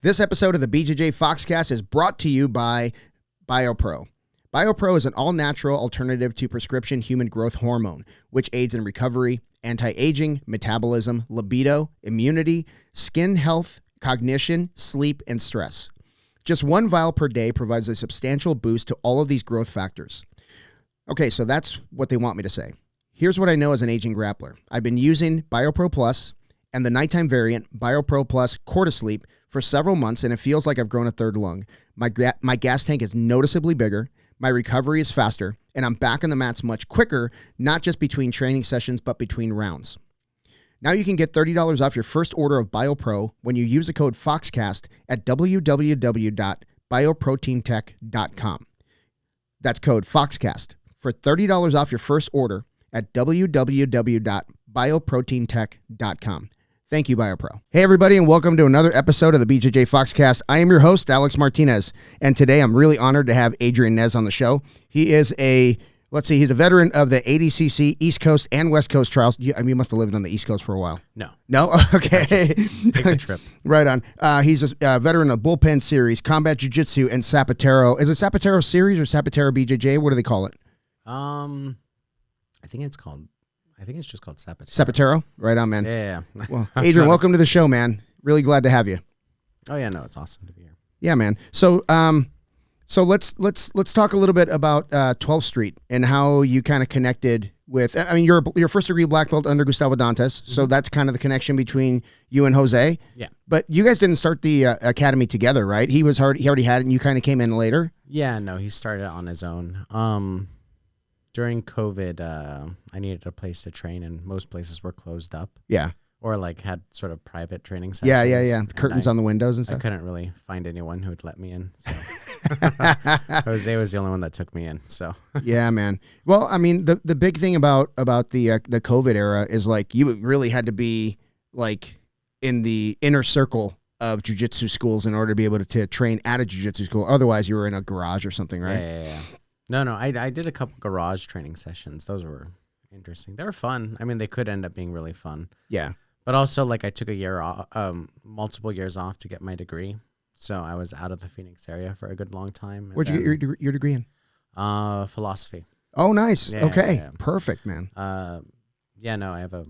This episode of the BJJ Foxcast is brought to you by BioPro. BioPro is an all-natural alternative to prescription human growth hormone, which aids in recovery, anti-aging, metabolism, libido, immunity, skin health, cognition, sleep, and stress. Just one vial per day provides a substantial boost to all of these growth factors. Okay, so that's what they want me to say. Here's what I know as an aging grappler. I've been using BioPro Plus and the nighttime variant, BioPro Plus Cortisleep, for several months, and it feels like I've grown a third lung. My gas tank is noticeably bigger, my recovery is faster, and I'm back on the mats much quicker, not just between training sessions, but between rounds. Now you can get $30 off your first order of BioPro when you use the code Foxcast at www.bioproteintech.com. That's code Foxcast for $30 off your first order at www.bioproteintech.com. Thank you, BioPro. Hey, everybody, and welcome to another episode of the BJJ Foxcast. I am your host, Alex Martinez, and today I'm really honored to have Adrian Nez on the show. He is he's a veteran of the ADCC East Coast and West Coast trials. You must have lived on the East Coast for a while. No? Okay. Take the trip. Right on. He's a veteran of Bullpen Series, Combat Jiu Jitsu, and Zapatero. Is it Zapatero Series or Zapatero BJJ? What do they call it? I think it's just called Zapatero. Zapatero? Right on, man. Yeah. Well, Adrian, welcome to the show, man. Really glad to have you. Oh yeah, no, it's awesome to be here. Yeah, man. So let's talk a little bit about 12th Street and how you kind of connected with. I mean, you're first degree black belt under Gustavo Dantas, so that's kind of the connection between you and Jose. Yeah. But you guys didn't start the academy together, right? He already had it, and you kind of came in later. Yeah, no, he started on his own. During COVID, I needed a place to train, and most places were closed up. Yeah. Or like had sort of private training sessions. Yeah. Curtains on the windows and stuff. I couldn't really find anyone who would let me in. So Jose was the only one that took me in. So yeah, man. Well, I mean, the big thing about the COVID era is like you really had to be like in the inner circle of jiu-jitsu schools in order to be able to train at a jiu-jitsu school. Otherwise, you were in a garage or something, right? Yeah. No, I did a couple garage training sessions. Those were interesting. They were fun. I mean, they could end up being really fun. Yeah. But also, like, I took a year off, multiple years off to get my degree. So I was out of the Phoenix area for a good long time. Where'd you get your degree in? Philosophy. Oh, nice. Yeah, okay. yeah. Perfect, man. Yeah, no, I have a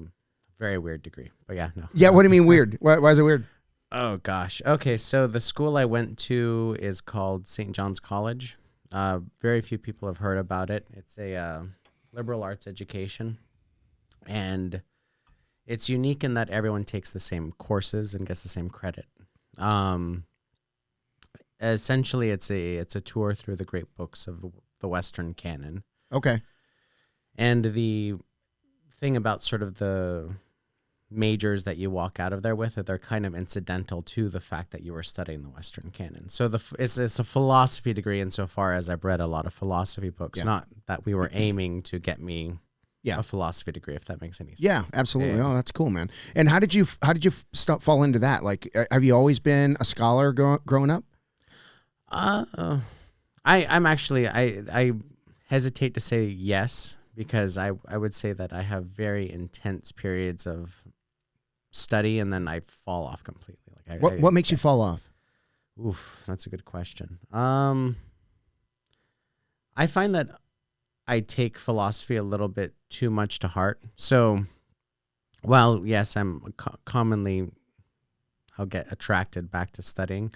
very weird degree. But yeah, no. Yeah, what do you mean weird? Why is it weird? Oh, gosh. Okay, so the school I went to is called St. John's College. Very few people have heard about it. It's a liberal arts education, and it's unique in that everyone takes the same courses and gets the same credit. Essentially, it's a tour through the great books of the Western canon. Okay. And the thing about sort of the majors that you walk out of there with, they're kind of incidental to the fact that you were studying the Western canon. So it's a philosophy degree insofar as I've read a lot of philosophy books, not that we were aiming to get me a philosophy degree, if that makes any sense. Yeah, absolutely. Yeah. Oh, that's cool, man. And how did you fall into that? Like, have you always been a scholar growing up? I hesitate to say yes, because I would say that I have very intense periods of study and then I fall off completely. Like what makes you fall off? Oof, that's a good question. I find that I take philosophy a little bit too much to heart. So, well, yes, I'm commonly I'll get attracted back to studying,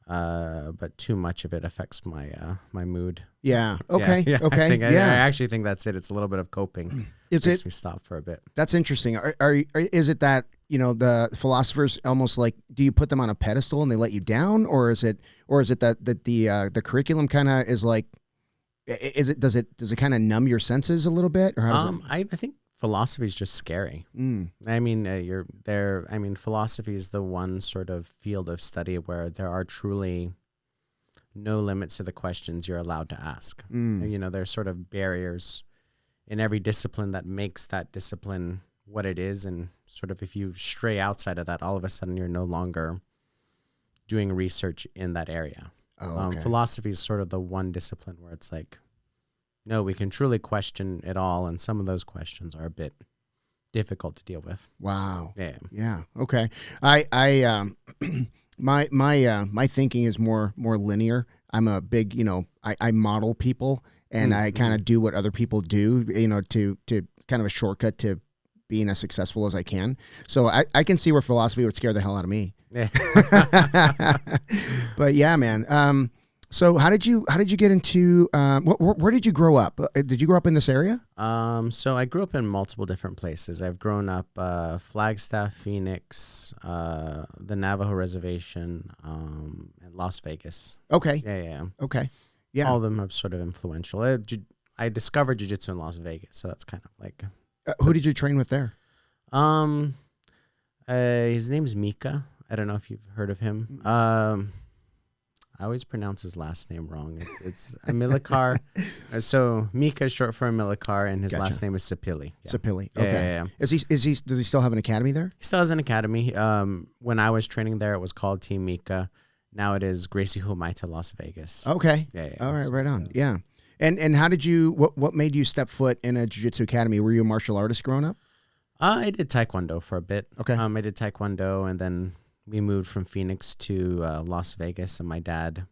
but too much of it affects my my mood. Yeah. Okay. Yeah. Okay. I actually think that's it. It's a little bit of coping. Makes me stop for a bit. That's interesting. Is it that, the philosophers almost like, do you put them on a pedestal and they let you down, or is it that the curriculum kind of is like, does it kind of numb your senses a little bit, or how does it? I think philosophy is just scary. I mean, philosophy is the one sort of field of study where there are truly no limits to the questions you're allowed to ask. There's sort of barriers in every discipline that makes that discipline what it is, and sort of if you stray outside of that, all of a sudden you're no longer doing research in that area. Okay. Philosophy is sort of the one discipline where it's like, no, we can truly question it all, and some of those questions are a bit difficult to deal with. Wow. Yeah. Yeah. Okay. My thinking is more linear. I'm a big, I model people, and I kind of do what other people do, to kind of a shortcut to being as successful as I can. So I can see where philosophy would scare the hell out of me. Yeah. But yeah, man. So how did you get into where did you grow up? Did you grow up in this area? So I grew up in multiple different places. I've grown up Flagstaff, Phoenix, the Navajo Reservation, and Las Vegas. Okay. Yeah. Okay. Yeah. All of them are sort of influential. I discovered Jiu Jitsu in Las Vegas, so that's kind of like. Who did you train with there? His name's Mika. I don't know if you've heard of him. I always pronounce his last name wrong. It's Amilcar. So Mika is short for Amilcar, and his last name is Sapili. Yeah. Sapili. Okay. Yeah. Does he still have an academy there? He still has an academy. When I was training there, it was called Team Mika. Now it is Gracie Humaita Las Vegas. Okay. Yeah. All right. Right on. Yeah. And how did you? What made you step foot in a jiu-jitsu academy? Were you a martial artist growing up? I did Taekwondo for a bit. Okay. I did Taekwondo, and then we moved from Phoenix to Las Vegas, and my dad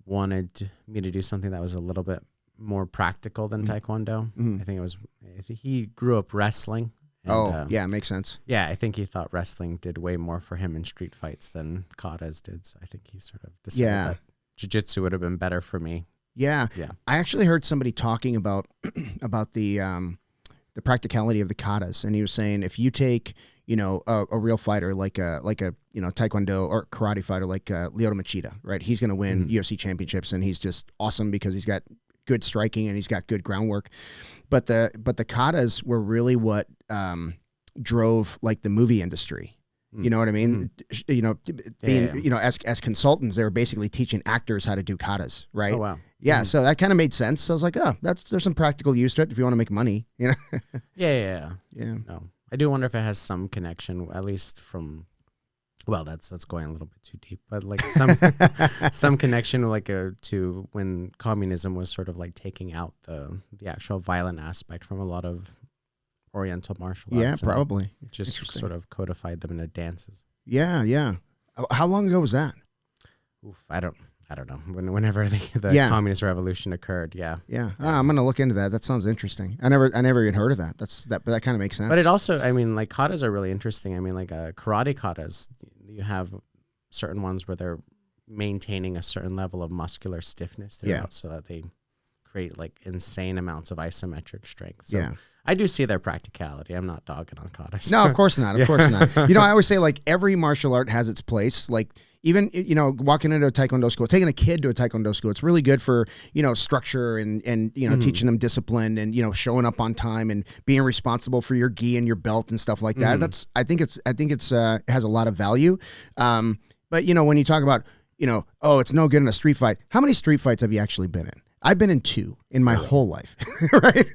wanted me to do something that was a little bit more practical than Taekwondo. I think he grew up wrestling. And, yeah, makes sense. Yeah, I think he thought wrestling did way more for him in street fights than katas did. So I think he sort of decided that jiu-jitsu would have been better for me. Yeah. I actually heard somebody talking about the practicality of the katas, and he was saying if you take a real fighter like a Taekwondo or karate fighter like Lyoto Machida, right? He's going to win UFC championships, and he's just awesome because he's got good striking and he's got good groundwork. But the katas were really what drove like the movie industry. You know what I mean? As consultants, they were basically teaching actors how to do katas, right? Oh wow. Yeah, so that kind of made sense. So I was like, there's some practical use to it if you want to make money, Yeah. Yeah. No, I do wonder if it has some connection, at least from. Well, that's going a little bit too deep, but like some connection like to when communism was sort of like taking out the actual violent aspect from a lot of Oriental martial arts. Yeah, probably. Just sort of codified them into dances. Yeah. How long ago was that? Oof, I don't know. Whenever the communist revolution occurred, yeah. I'm gonna look into that. That sounds interesting. I never even heard of that. But that kind of makes sense. But it also, I mean, like katas are really interesting. I mean, like karate katas, you have certain ones where they're maintaining a certain level of muscular stiffness throughout, so that they create like insane amounts of isometric strength. So I do see their practicality. I'm not dogging on katas. No, of course not. Of course not. I always say like every martial art has its place. Like even, walking into a Taekwondo school, taking a kid to a Taekwondo school, it's really good for, structure and teaching them discipline and, showing up on time and being responsible for your gi and your belt and stuff like that. I think it's it has a lot of value. But when you talk about, it's no good in a street fight. How many street fights have you actually been in? I've been in 2 in my whole life, right?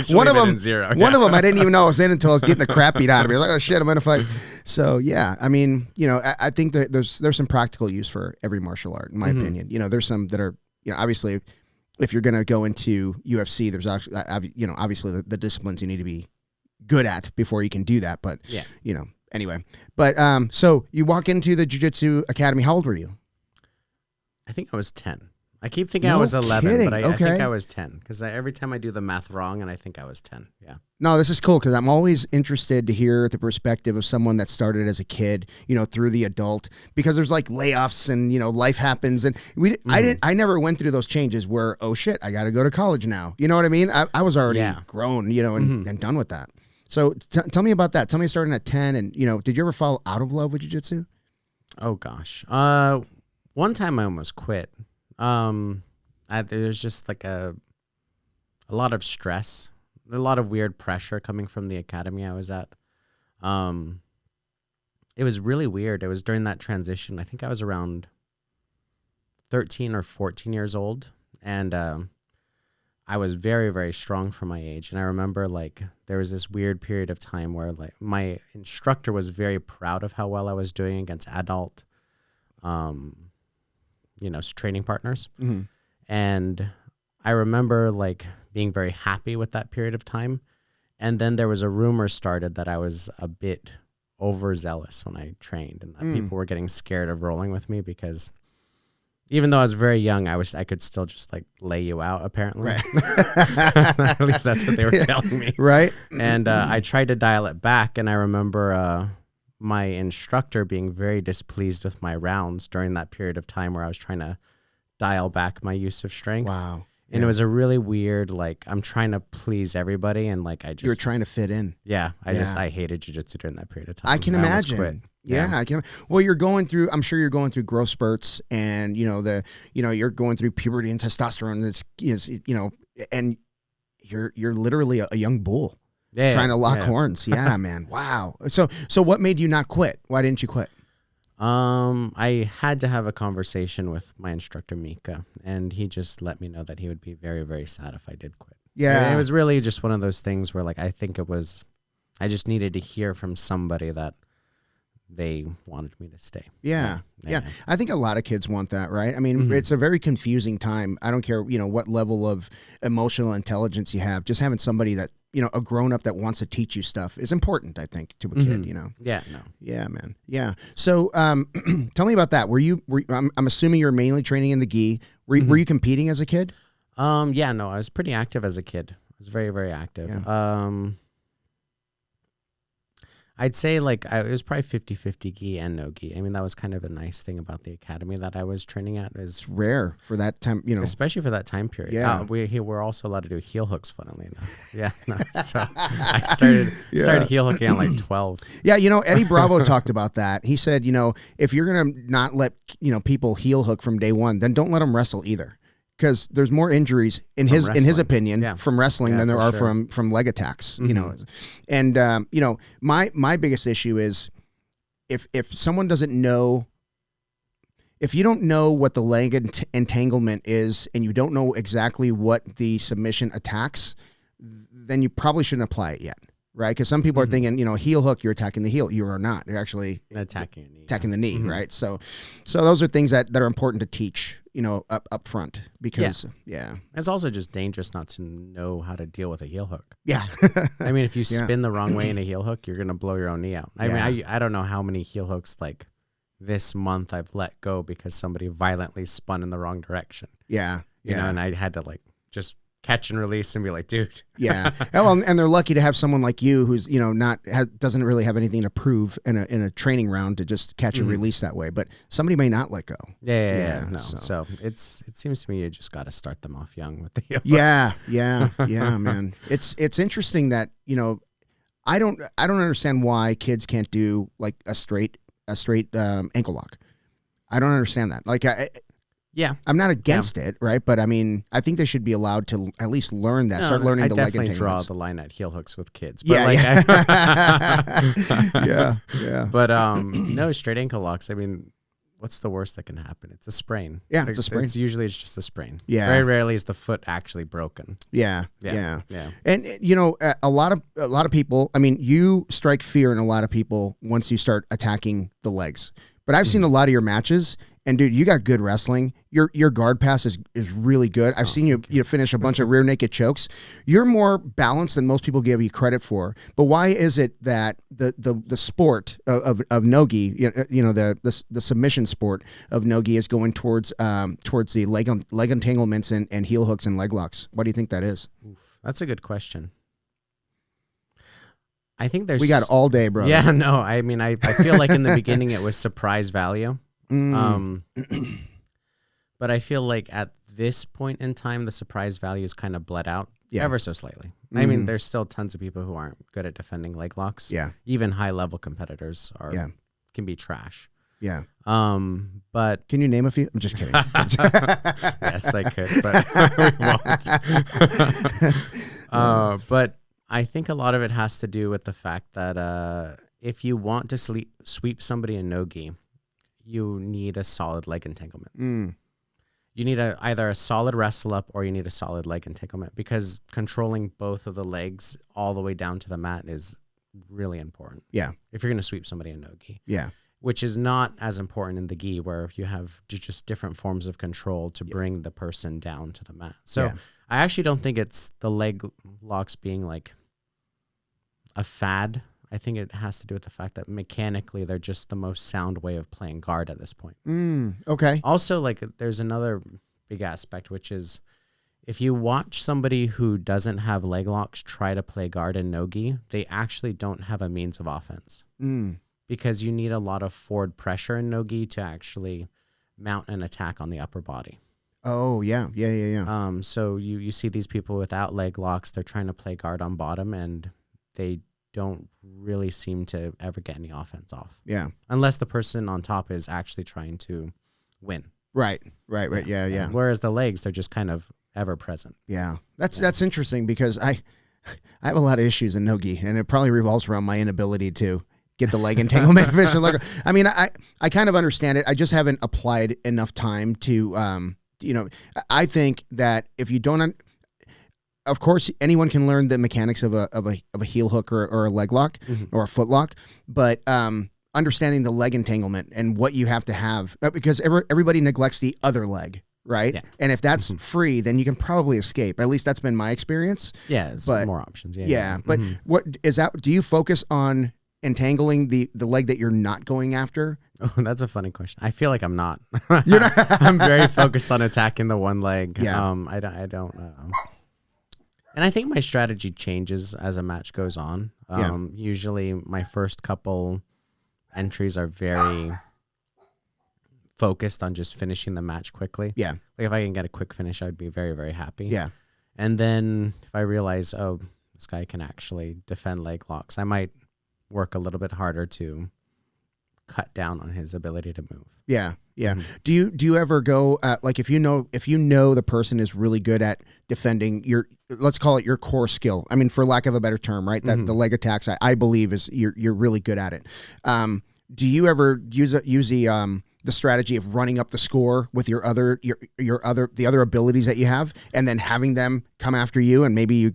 One of them, 0. One of them I didn't even know I was in until I was getting the crap beat out of me. I was like, oh shit, I'm in a fight. So yeah, I mean, I think that there's some practical use for every martial art, in my opinion. There's some that are, obviously, if you're going to go into UFC, there's actually, obviously the disciplines you need to be good at before you can do that. But anyway. But so you walk into the Jiu-Jitsu Academy. How old were you? I think I was 10. I keep thinking I was 11, kidding. but I think I was 10 because every time I do the math wrong, and I think I was 10. Yeah. No, this is cool because I'm always interested to hear the perspective of someone that started as a kid, through the adult, because there's like layoffs and life happens, and I never went through those changes where oh shit, I got to go to college now. You know what I mean? I was already grown, and done with that. So tell me about that. Tell me starting at 10, and did you ever fall out of love with jiu-jitsu? Oh gosh, one time I almost quit. There's just like a lot of stress, a lot of weird pressure coming from the academy I was at. It was really weird. It was during that transition. I think I was around 13 or 14 years old, and I was very, very strong for my age. And I remember like there was this weird period of time where like my instructor was very proud of how well I was doing against adult training partners. And I remember like being very happy with that period of time. And then there was a rumor started that I was a bit overzealous when I trained, and that people were getting scared of rolling with me because even though I was very young, I could still just like lay you out, apparently. Right. At least that's what they were telling me. Right. And I tried to dial it back, and I remember my instructor being very displeased with my rounds during that period of time where I was trying to dial back my use of strength. Wow. And it was a really weird, like, I'm trying to please everybody, and like you were trying to fit in. Yeah, I hated jiu-jitsu during that period of time. I can imagine. Yeah, I can. Well, I'm sure you're going through growth spurts, and you're going through puberty and testosterone. And you're literally a young bull trying to lock horns. Yeah, man. Wow. So what made you not quit? Why didn't you quit? I had to have a conversation with my instructor, Mika, and he just let me know that he would be very, very sad if I did quit. Yeah. It was really just one of those things where, like, I just needed to hear from somebody that they wanted me to stay. Yeah. I think a lot of kids want that, right? I mean, it's a very confusing time. I don't care, what level of emotional intelligence you have. Just having somebody that, a grown-up that wants to teach you stuff is important, I think, to a kid, Yeah, no. Yeah, man. Yeah. So tell me about that. I'm assuming you were mainly training in the gi. Were you competing as a kid? Yeah, no, I was pretty active as a kid. I was very, very active. Yeah. I'd say like it was probably 50-50 gi and no gi. I mean, that was kind of a nice thing about the academy that I was training at. It's rare for that time, especially for that time period. Yeah, we were also allowed to do heel hooks, funnily enough. Yeah, no, so I started heel hooking at like 12. Yeah, Eddie Bravo talked about that. He said, if you're gonna not let people heel hook from day one, then don't let them wrestle either. Because there's more injuries in his opinion from wrestling than there are from leg attacks, and my biggest issue is if someone doesn't know, if you don't know what the leg entanglement is and you don't know exactly what the submission attacks, then you probably shouldn't apply it yet. Right, because some people are thinking, heel hook, you're attacking the heel. You are not. You're actually attacking the knee, right? So those are things that are important to teach, up front, because it's also just dangerous not to know how to deal with a heel hook. Yeah, I mean, if you spin the wrong way in a heel hook, you're gonna blow your own knee out. I mean, I don't know how many heel hooks like this month I've let go because somebody violently spun in the wrong direction. Yeah, you know, and I had to like just catch and release and be like, dude. Yeah. Well, and they're lucky to have someone like you who's, doesn't really have anything to prove in a training round to just catch and release that way. But somebody may not let go. Yeah. No. So it seems to me you just got to start them off young with the heel hooks. Yeah, man. It's interesting that, I don't understand why kids can't do like a straight ankle lock. I don't understand that. Like, I'm not against it, right? But I mean, I think they should be allowed to at least learn that. Start learning the leg entanglements. I definitely draw the line at heel hooks with kids. But yeah. But no, straight ankle locks. I mean, what's the worst that can happen? It's a sprain. Yeah, it's a sprain. It's just a sprain. Yeah. Very rarely is the foot actually broken. Yeah. And a lot of people. I mean, you strike fear in a lot of people once you start attacking the legs. But I've seen a lot of your matches. And dude, you got good wrestling. Your guard pass is really good. I've seen you finish a bunch of rear naked chokes. You're more balanced than most people give you credit for. But why is it that the sport of no-gi, the submission sport of no-gi is going towards the leg entanglements and heel hooks and leg locks? Why do you think that is? Oof, that's a good question. I think we got all day, bro. Yeah, no. I mean, I feel like in the beginning it was surprise value. But I feel like at this point in time, the surprise value is kind of bled out ever so slightly. I mean, there's still tons of people who aren't good at defending leg locks. Yeah. Even high level competitors can be trash. Yeah. But can you name a few? I'm just kidding. Yes, I could, but we won't. But I think a lot of it has to do with the fact that if you want to sweep somebody in no-gi, you need a solid leg entanglement. You need either a solid wrestle up or you need a solid leg entanglement, because controlling both of the legs all the way down to the mat is really important. Yeah. If you're going to sweep somebody in no-gi. Yeah. Which is not as important in the gi, where you have just different forms of control to bring the person down to the mat. So I actually don't think it's the leg locks being like a fad. I think it has to do with the fact that mechanically they're just the most sound way of playing guard at this point. Okay. Also, like, there's another big aspect, which is if you watch somebody who doesn't have leg locks try to play guard in no-gi, they actually don't have a means of offense. Because you need a lot of forward pressure in no-gi to actually mount an attack on the upper body. Oh, yeah. So you see these people without leg locks, they're trying to play guard on bottom, and they don't really seem to ever get any offense off. Yeah. Unless the person on top is actually trying to win. Right. Yeah. Whereas the legs, they're just kind of ever present. Yeah. That's interesting because I have a lot of issues in no-gi, and it probably revolves around my inability to get the leg entanglement efficient. I mean, I kind of understand it. I just haven't applied enough time to, I think that if you don't, of course, anyone can learn the mechanics of a heel hook or a leg lock or a foot lock, but understanding the leg entanglement and what you have to have, because everybody neglects the other leg, right? Yeah. And if that's free, then you can probably escape. At least that's been my experience. Yeah, it's more options. Yeah. But what is that? Do you focus on entangling the leg that you're not going after? Oh, that's a funny question. I feel like I'm not. You're not. I'm very focused on attacking the one leg. Yeah. I don't. And I think my strategy changes as a match goes on. Usually my first couple entries are very focused on just finishing the match quickly. Yeah. Like if I can get a quick finish, I'd be very, very happy. Yeah. And then if I realize, oh, this guy can actually defend leg locks, I might work a little bit harder to cut down on his ability to move. Yeah. Do you ever go like if you know the person is really good at defending your, let's call it your core skill. I mean, for lack of a better term, right? That the leg attacks, I believe is you're really good at it. Do you ever use the strategy of running up the score with the other abilities that you have, and then having them come after you, and maybe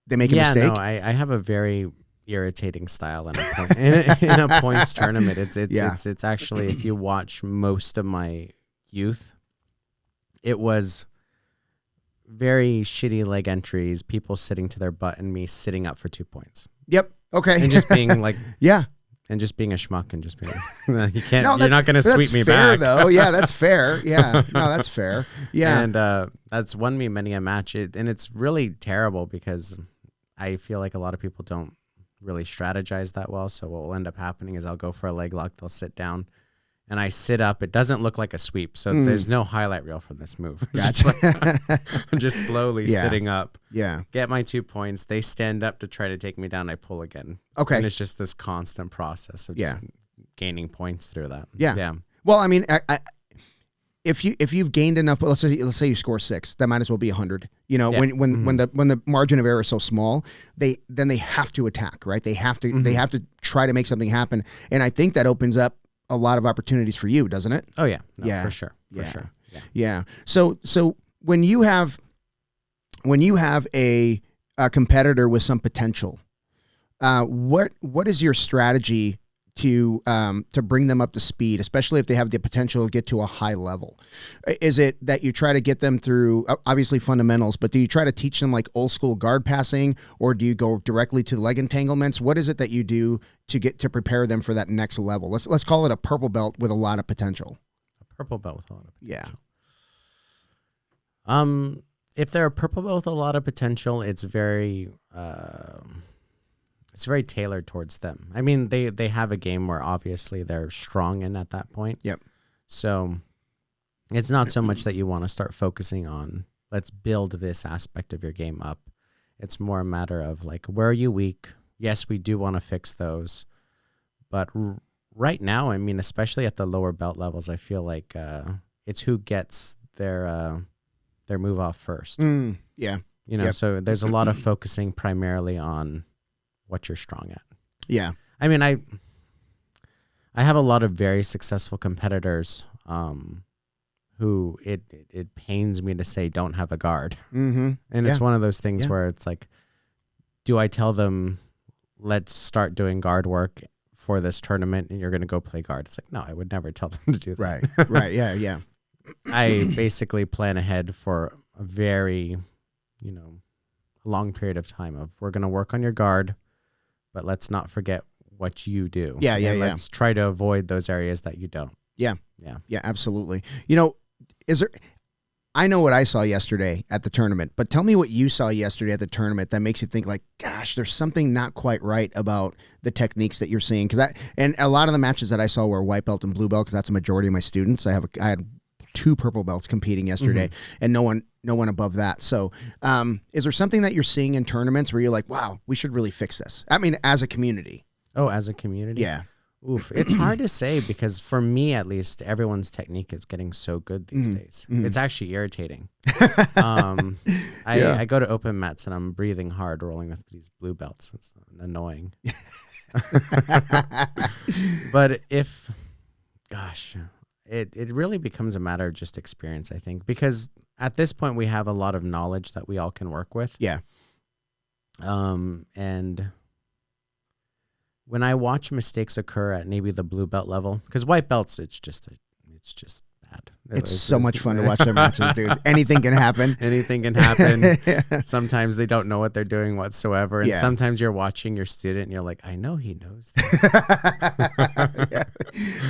they make a mistake? No, I have a very irritating style in a points tournament. It's actually, if you watch most of my youth, it was very shitty leg entries, people sitting to their butt, and me sitting up for 2 points. Yep. Okay. And just being like, yeah. And just being a schmuck and just being, you can't, no, you're not going to sweep me fair, back. Though. Yeah, that's fair. Yeah. No, that's fair. Yeah. And that's won me many a match. And it's really terrible because I feel like a lot of people don't really strategize that well. So what will end up happening is I'll go for a leg lock, they'll sit down, and I sit up. It doesn't look like a sweep, so there's no highlight reel from this move. Gotcha. I'm just slowly sitting up. Yeah. Get my 2 points. They stand up to try to take me down. I pull again. Okay. And it's just this constant process of just gaining points through that. Yeah. Yeah. Well, I mean, if you've gained enough, let's say you score 6, that might as well be 100. You know, when the margin of error is so small, they have to attack, right? They have to try to make something happen, and I think that opens up a lot of opportunities for you, doesn't it? Oh yeah, for sure. Yeah. So when you have a competitor with some potential, what is your strategy to bring them up to speed, especially if they have the potential to get to a high level? Is it that you try to get them through obviously fundamentals, but do you try to teach them like old school guard passing, or do you go directly to leg entanglements? What is it that you do to prepare them for that next level? Let's call it a purple belt with a lot of potential. A purple belt with a lot of potential. Yeah. If they're a purple belt with a lot of potential, it's very tailored towards them. I mean, they have a game where obviously they're strong in at that point. Yep. So it's not so much that you want to start focusing on, let's build this aspect of your game up. It's more a matter of like, where are you weak? Yes, we do want to fix those. But right now, I mean, especially at the lower belt levels, I feel like it's who gets their move off first. Yeah. You know, so there's a lot of focusing primarily on what you're strong at. Yeah. I mean, I have a lot of very successful competitors who it pains me to say don't have a guard. Mm-hmm. And it's one of those things where it's like, do I tell them, let's start doing guard work for this tournament and you're going to go play guard? It's like, no, I would never tell them to do that. Right. Yeah. I basically plan ahead for a very, long period of time of, we're going to work on your guard, but let's not forget what you do. Yeah. Let's try to avoid those areas that you don't. Yeah. Yeah. Yeah, absolutely. I know what I saw yesterday at the tournament, but tell me what you saw yesterday at the tournament that makes you think like, gosh, there's something not quite right about the techniques that you're seeing. And a lot of the matches that I saw were white belt and blue belt, because that's a majority of my students. I had 2 purple belts competing yesterday, and no one above that. So, is there something that you're seeing in tournaments where you're like, wow, we should really fix this? I mean, as a community. Oh, as a community? Yeah. Oof. It's hard to say, because for me, at least, everyone's technique is getting so good these days. It's actually irritating. I go to open mats and I'm breathing hard, rolling with these blue belts. It's annoying. But it really becomes a matter of just experience, I think, because at this point we have a lot of knowledge that we all can work with. Yeah. And when I watch mistakes occur at maybe the blue belt level, because white belts, it's just bad. It's so much fun to watch their matches, dude. Anything can happen. Anything can happen. Sometimes they don't know what they're doing whatsoever. And sometimes you're watching your student and you're like, I know he knows this.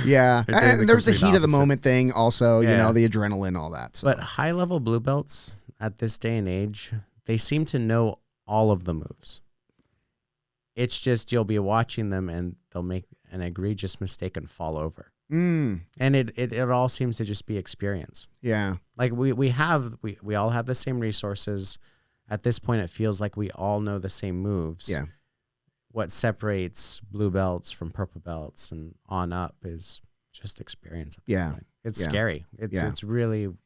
Yeah. And there's the heat of the moment thing also, you know, the adrenaline, all that. So. But high level blue belts at this day and age, they seem to know all of the moves. It's just you'll be watching them and they'll make an egregious mistake and fall over. And it all seems to just be experience. Yeah. Like we all have the same resources. At this point, it feels like we all know the same moves. Yeah. What separates blue belts from purple belts and on up is just experience. At this point. It's scary. It's really weird.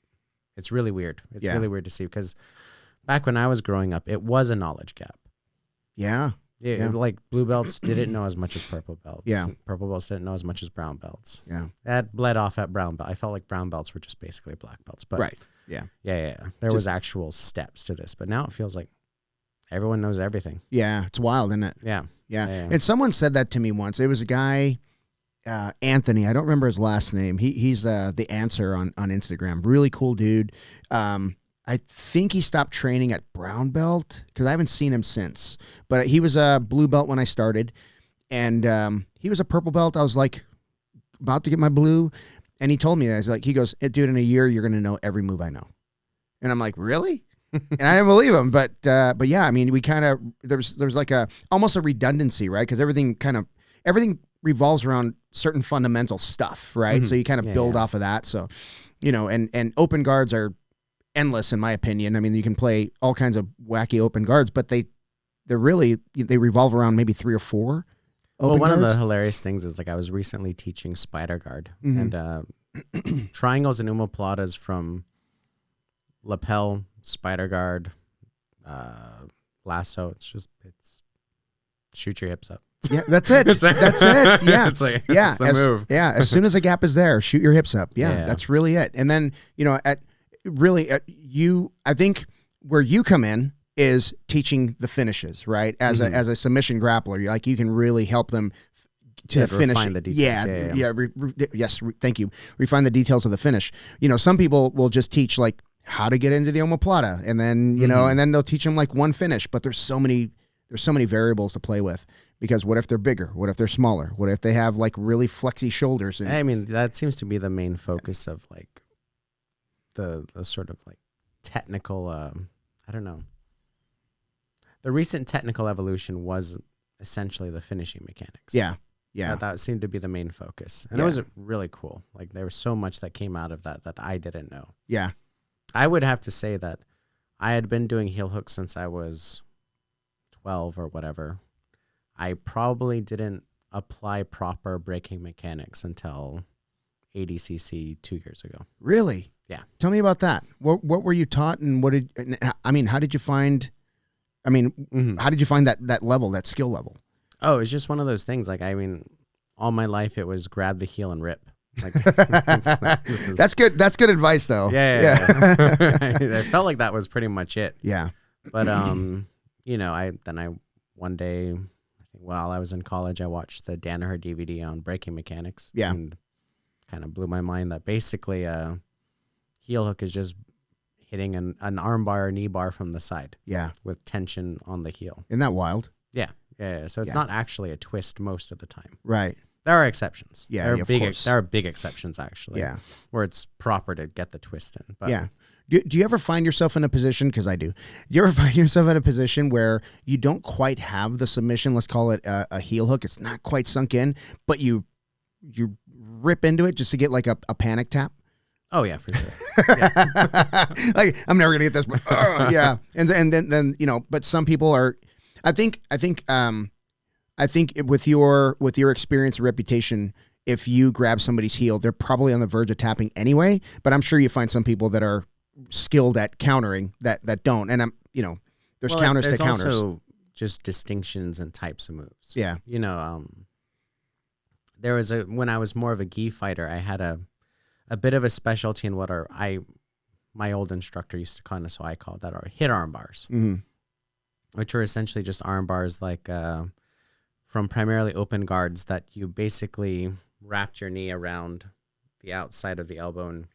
It's really weird to see, because back when I was growing up, it was a knowledge gap. Yeah. Like blue belts didn't know as much as purple belts. Yeah. Purple belts didn't know as much as brown belts. Yeah. That bled off at brown belt. I felt like brown belts were just basically black belts. But right. Yeah. Yeah. There was actual steps to this, but now it feels like everyone knows everything. Yeah. It's wild, isn't it? Yeah. Yeah. And someone said that to me once. It was a guy, Anthony. I don't remember his last name. He's the answer on Instagram. Really cool dude. I think he stopped training at brown belt, because I haven't seen him since. But he was a blue belt when I started, and he was a purple belt. I was like about to get my blue, and he told me that. He goes, dude, in a year you're gonna know every move I know. And I'm like, really? And I didn't believe him, but yeah, I mean, we kind of there's like almost a redundancy, right? Because everything revolves around certain fundamental stuff, right? So you kind of build off of that. So, you know, and open guards are endless in my opinion. I mean, you can play all kinds of wacky open guards, but they revolve around maybe 3 or 4 open one guards. of the hilarious things is, like, I was recently teaching spider guard, and triangles and omoplatas from lapel, spider guard, lasso. It's shoot your hips up. Yeah, that's it. That's it. Yeah. It's the move. Yeah. As soon as a gap is there, shoot your hips up. Yeah. That's really it. And then, you know, I think where you come in is teaching the finishes, right? As a submission grappler, you can really help them to finish. Refine the details. Thank you. Refine the details of the finish. You know, some people will just teach like how to get into the omoplata, and then, you know, and then they'll teach them like one finish, but there's so many variables to play with. Because what if they're bigger? What if they're smaller? What if they have like really flexy shoulders? And I mean, that seems to be the main focus of like the sort of like technical, I don't know. The recent technical evolution was essentially the finishing mechanics. Yeah. That seemed to be the main focus. And it was really cool. Like, there was so much that came out of that I didn't know. Yeah. I would have to say that I had been doing heel hooks since I was 12 or whatever. I probably didn't apply proper braking mechanics until ADCC 2 years ago. Really? Yeah. Tell me about that. What were you taught, and how did you find that level, that skill level? Oh, it's just one of those things. Like, I mean, all my life it was grab the heel and rip. Like, that's good. That's good advice, though. Yeah. I felt like that was pretty much it. Yeah. But you know, one day, while I was in college, I watched the Danaher DVD on braking mechanics. Yeah. And kind of blew my mind that basically a heel hook is just hitting an arm bar or knee bar from the side. Yeah. With tension on the heel. Isn't that wild? Yeah. Yeah. So it's not actually a twist most of the time. Right. There are exceptions. Yeah, there are of big. course. There are big exceptions actually. Yeah. Where it's proper to get the twist in. But yeah. Do you ever find yourself in a position, because I do, do you ever find yourself in a position where you don't quite have the submission, let's call it a heel hook, it's not quite sunk in, but you rip into it just to get like a panic tap? Oh yeah, for sure. Yeah. Like, I'm never gonna get this, but yeah. And then but some people are, I think with your experience and reputation, if you grab somebody's heel, they're probably on the verge of tapping anyway, but I'm sure you find some people that are skilled at countering that don't. And there's counters to counters. There's also just distinctions and types of moves. Yeah. There was when I was more of a gi fighter, I had a bit of a specialty in what my old instructor used to kind of, so I called that, our hit arm bars, which were essentially just arm bars like from primarily open guards that you basically wrapped your knee around the outside of the elbow. And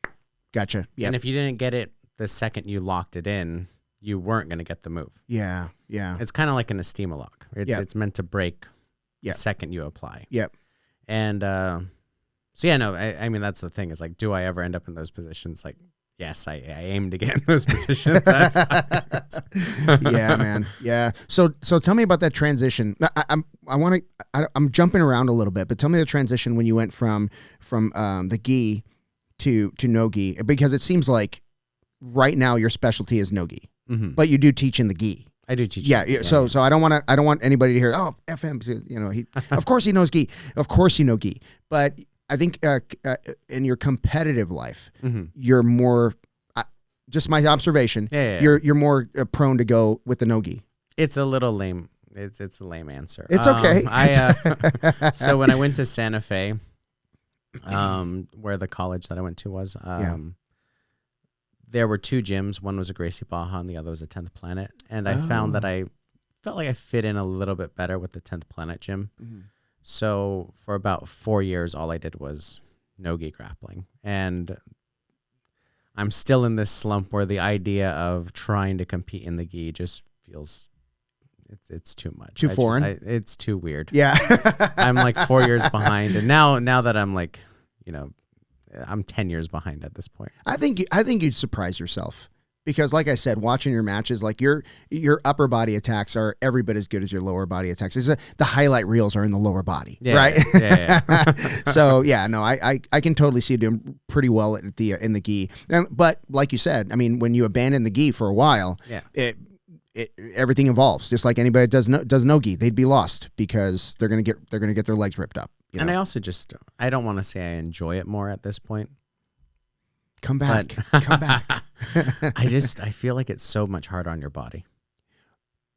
gotcha. Yeah. And if you didn't get it the second you locked it in, you weren't going to get the move. Yeah. Yeah. It's kind of like an estima lock. It's meant to break the second you apply. Yep. And so yeah, no, I mean, that's the thing, is like, do I ever end up in those positions? Like, yes, I aim to get in those positions. Yeah, man. Yeah. So tell me about that transition. I'm jumping around a little bit, but tell me the transition when you went from the gi to no gi, because it seems like right now your specialty is no gi, but you do teach in the gi. I do teach. Yeah. So I don't want anybody to hear, oh, FM, he, of course he knows gi. Of course you know gi. But I think in your competitive life, you're more, just my observation, you're more prone to go with the no gi. It's a little lame. It's a lame answer. It's okay. So when I went to Santa Fe, where the college that I went to was, there were two gyms. One was a Gracie Baja and the other was a 10th Planet. And I found that I felt like I fit in a little bit better with the 10th Planet gym. So for about 4 years, all I did was no-gi grappling. And I'm still in this slump where the idea of trying to compete in the gi just feels, it's too much. Too foreign? It's too weird. Yeah. I'm like 4 years behind. And now that I'm like, I'm 10 years behind at this point. I think you'd surprise yourself, because like I said, watching your matches, like your upper body attacks are every bit as good as your lower body attacks. The highlight reels are in the lower body, right? Yeah. So yeah, no, I can totally see you doing pretty well at in the gi. But like you said, I mean, when you abandon the gi for a while, everything evolves. Just like anybody that does no gi, they'd be lost because they're gonna get their legs ripped up. And I also I don't want to say I enjoy it more at this point. Come back. Come back. I feel like it's so much harder on your body.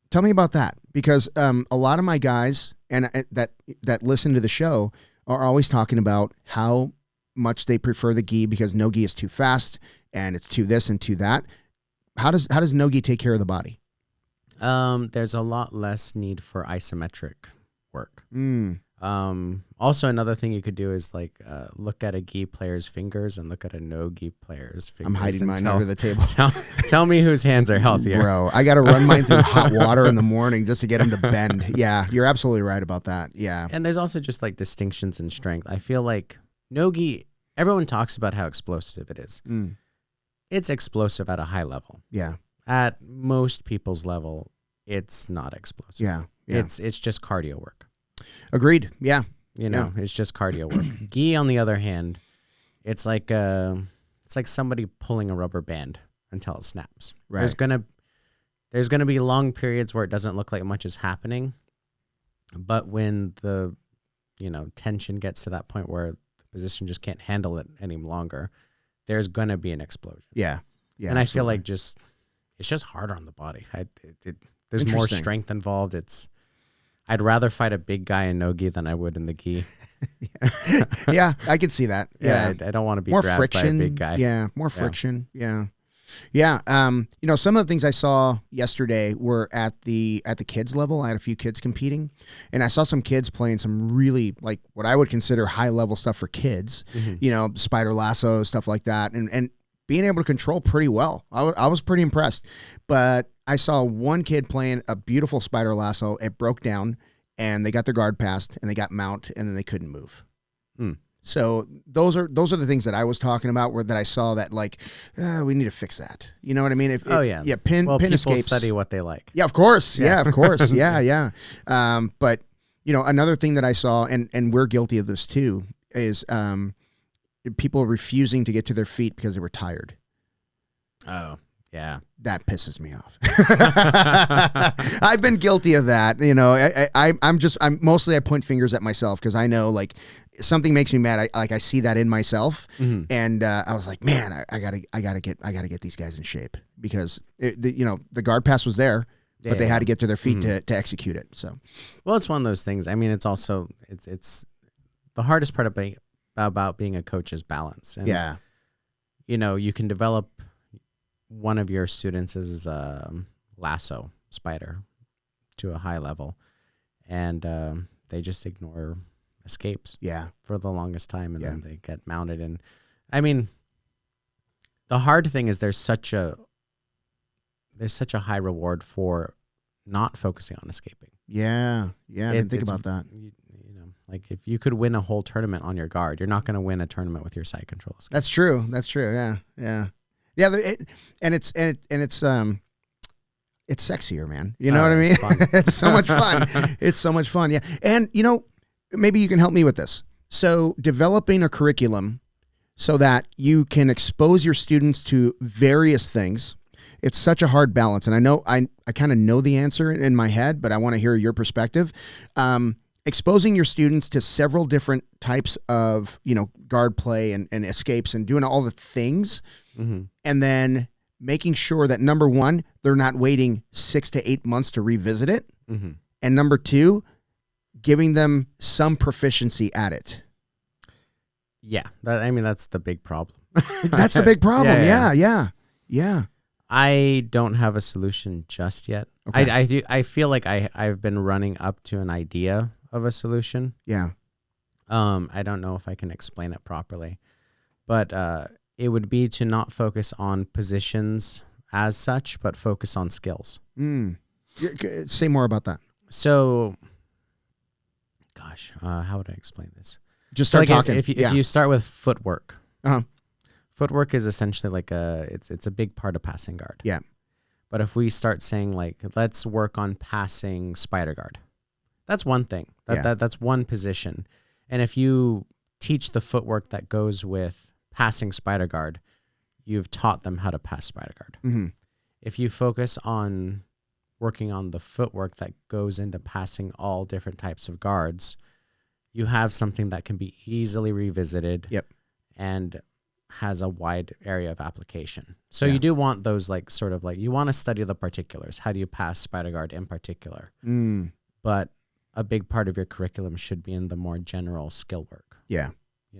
Tell me about that, because a lot of my guys that listen to the show are always talking about how much they prefer the gi because no gi is too fast and it's too this and too that. How does no gi take care of the body? There's a lot less need for isometric work. Also, another thing you could do is like look at a gi player's fingers and look at a no gi player's fingers. I'm hiding mine under the table. Tell me whose hands are healthier. Bro, I got to run mine through hot water in the morning just to get them to bend. Yeah, you're absolutely right about that. Yeah. And there's also just like distinctions in strength. I feel like no gi, everyone talks about how explosive it is. It's explosive at a high level. Yeah. At most people's level, it's not explosive. Yeah. It's just cardio work. Agreed. Yeah. It's just cardio work. Gi, on the other hand, it's like somebody pulling a rubber band until it snaps. Right. There's gonna be long periods where it doesn't look like much is happening, but when the tension gets to that point where the position just can't handle it any longer, there's gonna be an explosion. Yeah. And I feel like it's just harder on the body. There's more strength involved. I'd rather fight a big guy in no gi than I would in the gi. Yeah, I could see that. Yeah, I don't want to be more grabbed friction by a big guy. Yeah, more friction. Yeah. Some of the things I saw yesterday were at the kids level. I had a few kids competing, and I saw some kids playing some really like what I would consider high level stuff for kids. Spider lasso, stuff like that, and being able to control pretty well. I was pretty impressed. But I saw one kid playing a beautiful spider lasso. It broke down, and they got their guard passed and they got mount and then they couldn't move. Hmm. So those are the things that I was talking about that I saw that like, we need to fix that. You know what I mean? Yeah. Pin people escapes. study what they like. Yeah, of course. Yeah, of course. Yeah. But another thing that I saw, and we're guilty of this too, is people refusing to get to their feet because they were tired. Oh, yeah. That pisses me off. I've been guilty of that. I'm mostly I point fingers at myself because I know like something makes me mad. I see that in myself, and I was like, man, I gotta get these guys in shape because the guard pass was there, but they had to get to their feet to execute it. So, well, it's one of those things. I mean, it's also it's the hardest part about being a coach is balance. And, you can develop one of your students as lasso spider to a high level, and they just ignore escapes for the longest time, and then they get mounted. And I mean, the hard thing is there's such a high reward for not focusing on escaping. I didn't think about that. Like if you could win a whole tournament on your guard, you're not going to win a tournament with your side control escape. That's true. Yeah, it's sexier, man. You know what I mean? It's so much fun. It's so much fun. Yeah. And maybe you can help me with this. So developing a curriculum so that you can expose your students to various things. It's such a hard balance. And I know I kind of know the answer in my head, but I want to hear your perspective. Exposing your students to several different types of, guard play and escapes and doing all the things. And then making sure that number one, they're not waiting 6 to 8 months to revisit it. And number two, giving them some proficiency at it. Yeah. That's the big problem. That's the big problem. Yeah. I don't have a solution just yet. Okay. I feel like I've been running up to an idea of a solution. Yeah. I don't know if I can explain it properly, but it would be to not focus on positions as such, but focus on skills. Say more about that. So, gosh, how would I explain this? Just start talking. If you start with footwork, footwork is essentially like it's a big part of passing guard. Yeah. But if we start saying like, let's work on passing spider guard, that's one thing. That's one position. And if you teach the footwork that goes with passing spider guard, you've taught them how to pass spider guard. If you focus on working on the footwork that goes into passing all different types of guards, you have something that can be easily revisited and has a wide area of application. So you do want those like sort of like, you want to study the particulars. How do you pass spider guard in particular? But a big part of your curriculum should be in the more general skill work. Yeah.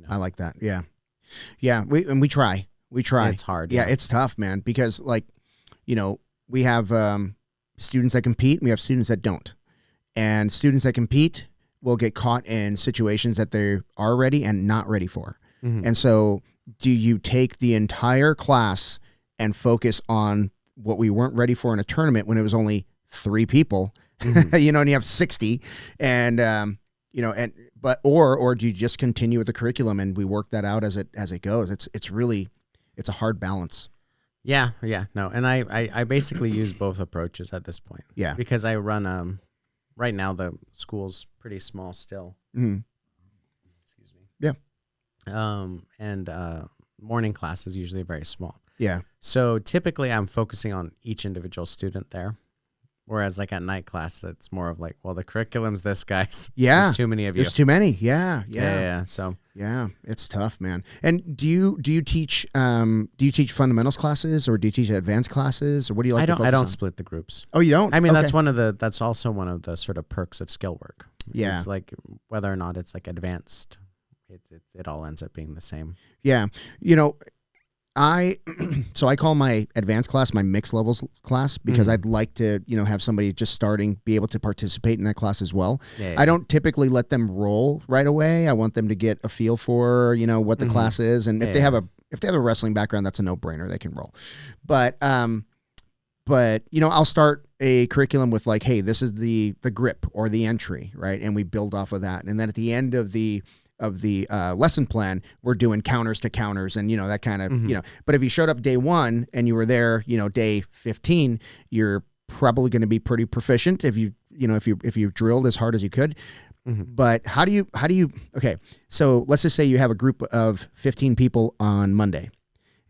I like that. Yeah. Yeah. We try. It's hard. Yeah. It's tough, man, because like, we have students that compete and we have students that don't. And students that compete will get caught in situations that they are ready and not ready for. And so do you take the entire class and focus on what we weren't ready for in a tournament when it was only 3 people, and you have 60 and, or do you just continue with the curriculum and we work that out as it goes? It's a hard balance. Yeah. No. And I basically use both approaches at this point. Yeah. Because I run, right now the school's pretty small still. Excuse me. Yeah. And morning class is usually very small. Yeah. So typically I'm focusing on each individual student there. Whereas like at night class, it's more of like, well, the curriculum's this, guys. Yeah. There's too many of you. There's too many. Yeah. So yeah, it's tough, man. And do you teach fundamentals classes or do you teach advanced classes or what do you like to focus on? I don't split the groups. Oh, you don't? I mean, Okay. that's also one of the sort of perks of skill work. Yeah. It's like whether or not it's like advanced, it all ends up being the same. Yeah. I call my advanced class my mixed levels class because I'd like to, have somebody just starting be able to participate in that class as well. Yeah. I don't typically let them roll right away. I want them to get a feel for, what the class is. And if they have a wrestling background, that's a no-brainer. They can roll. But But, you know, I'll start a curriculum with like, hey, this is the grip or the entry, right? And we build off of that. And then at the end of the lesson plan, we're doing counters to counters and, you know, that kind of, you know, but if you showed up day 1 and you were there, you know, day 15, you're probably going to be pretty proficient if you drilled as hard as you could. But how do you, okay. So let's just say you have a group of 15 people on Monday.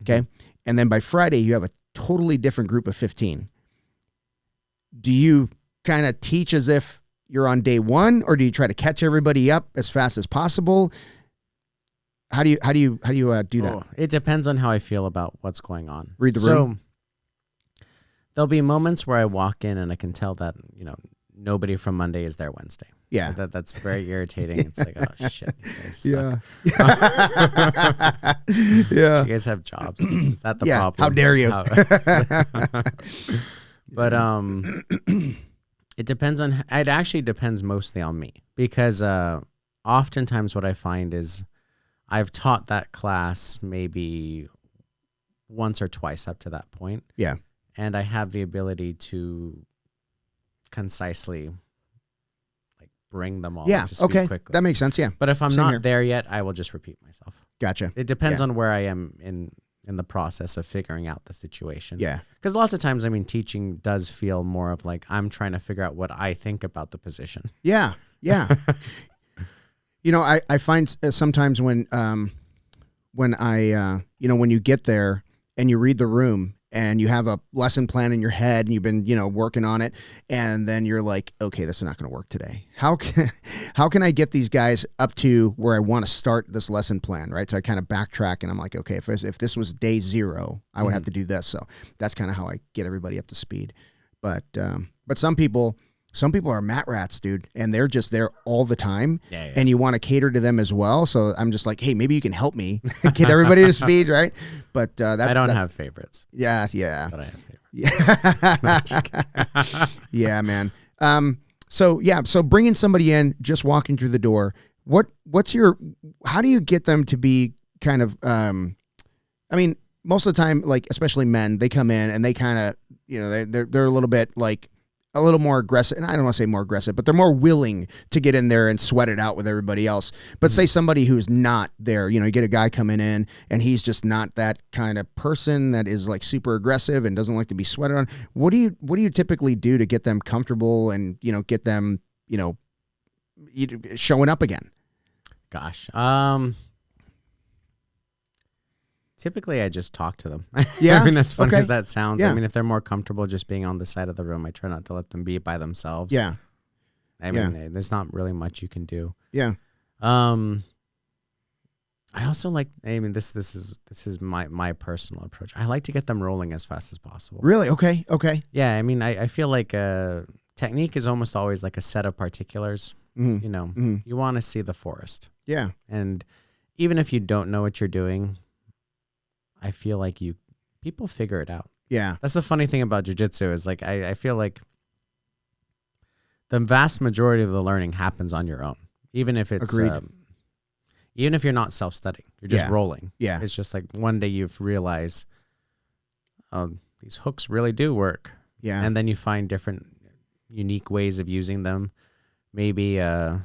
Okay. And then by Friday you have a totally different group of 15. Do you kind of teach as if you're on day 1, or do you try to catch everybody up as fast as possible? How do you do that? It depends on how I feel about what's going on. Read the room. So there'll be moments where I walk in and I can tell that, you know, nobody from Monday is there Wednesday. Yeah. That's very irritating. It's like, oh shit. Yeah. Yeah. You guys have jobs. Is that the problem? How dare you? But it depends on, it actually depends mostly on me, because oftentimes what I find is I've taught that class maybe once or twice up to that point. Yeah. And I have the ability to concisely like bring them all up to speed quickly. That makes sense. Yeah. But if I'm not there yet, I will just repeat myself. Gotcha. It depends on where I am in the process of figuring out the situation. Yeah. Because lots of times, I mean, teaching does feel more of like I'm trying to figure out what I think about the position. Yeah. Yeah. You know, I find sometimes when you get there and you read the room and you have a lesson plan in your head and you've been, you know, working on it, and then you're like, okay, this is not going to work today. How can I get these guys up to where I want to start this lesson plan, right? So I kind of backtrack and I'm like, okay, if this was day 0, I would have to do this. So that's kind of how I get everybody up to speed. But some people are mat rats, dude, and they're just there all the time. Yeah. And you want to cater to them as well. So I'm just like, hey, maybe you can help me get everybody to speed, right? But I don't have favorites. Yeah. But I have favorites. Yeah. Yeah, man. So bringing somebody in, just walking through the door, how do you get them to be kind of, I mean, most of the time, like, especially men, they come in and they kind of, you know, they're a little bit like, a little more aggressive, and I don't want to say more aggressive, but they're more willing to get in there and sweat it out with everybody else. But say somebody who's not there, you know, you get a guy coming in and he's just not that kind of person that is like super aggressive and doesn't like to be sweated on. What do you typically do to get them comfortable and, you know, get them, you know, showing up again? Gosh. Typically, I just talk to them. Yeah. I mean, as funny as that sounds. Yeah. I mean, if they're more comfortable just being on the side of the room, I try not to let them be by themselves. Yeah. I mean, there's not really much you can do. Yeah. I also like, I mean, this is my personal approach. I like to get them rolling as fast as possible. Really? Okay. Yeah. I mean, I feel like technique is almost always like a set of particulars. You know, you want to see the forest. Yeah. And even if you don't know what you're doing, I feel like people figure it out. Yeah. That's the funny thing about jiu-jitsu is like, I feel like the vast majority of the learning happens on your own. Even if it's, even if you're not self-studying, you're just rolling. Yeah. It's just like one day you've realized, these hooks really do work. Yeah. And then you find different unique ways of using them. Maybe a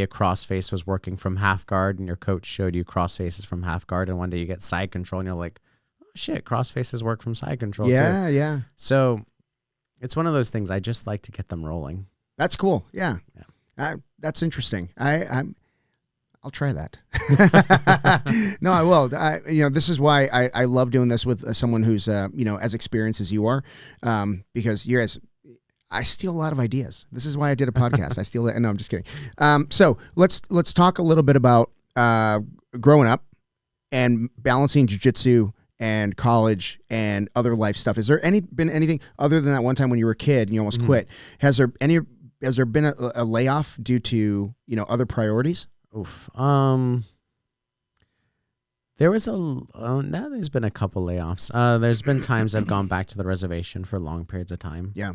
crossface was working from half guard and your coach showed you crossfaces from half guard, and one day you get side control and you're like, oh shit, crossfaces work from side control too. Yeah. So it's one of those things I just like to get them rolling. That's cool. Yeah. That's interesting. I'll try that. No, I will. This is why I love doing this with someone who's, as experienced as you are, because you guys, I steal a lot of ideas. This is why I did a podcast. I steal it. No, I'm just kidding. So let's talk a little bit about growing up and balancing jiu-jitsu and college and other life stuff. Is there been anything other than that one time when you were a kid and you almost quit? Has there been a layoff due to, other priorities? Oof. There's been a couple layoffs. There's been times I've gone back to the reservation for long periods of time. Yeah.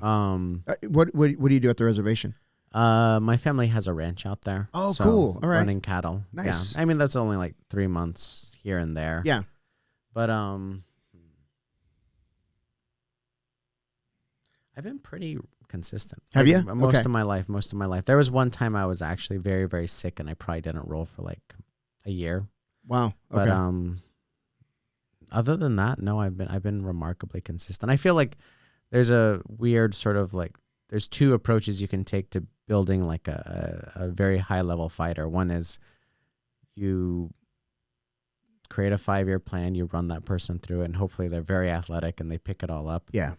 What do you do at the reservation? My family has a ranch out there. Oh, so cool. All right. Running cattle. Nice. Yeah. I mean, that's only like 3 months here and there. Yeah. But I've been pretty consistent. Have you? Most of my life. There was one time I was actually very, very sick, and I probably didn't roll for like a year. Wow. But Okay. other than that, no, I've been remarkably consistent. I feel like there's a weird sort of like there's two approaches you can take to building like a very high level fighter. One is you create a 5-year plan, you run that person through it, and hopefully they're very athletic and they pick it all up. Yeah.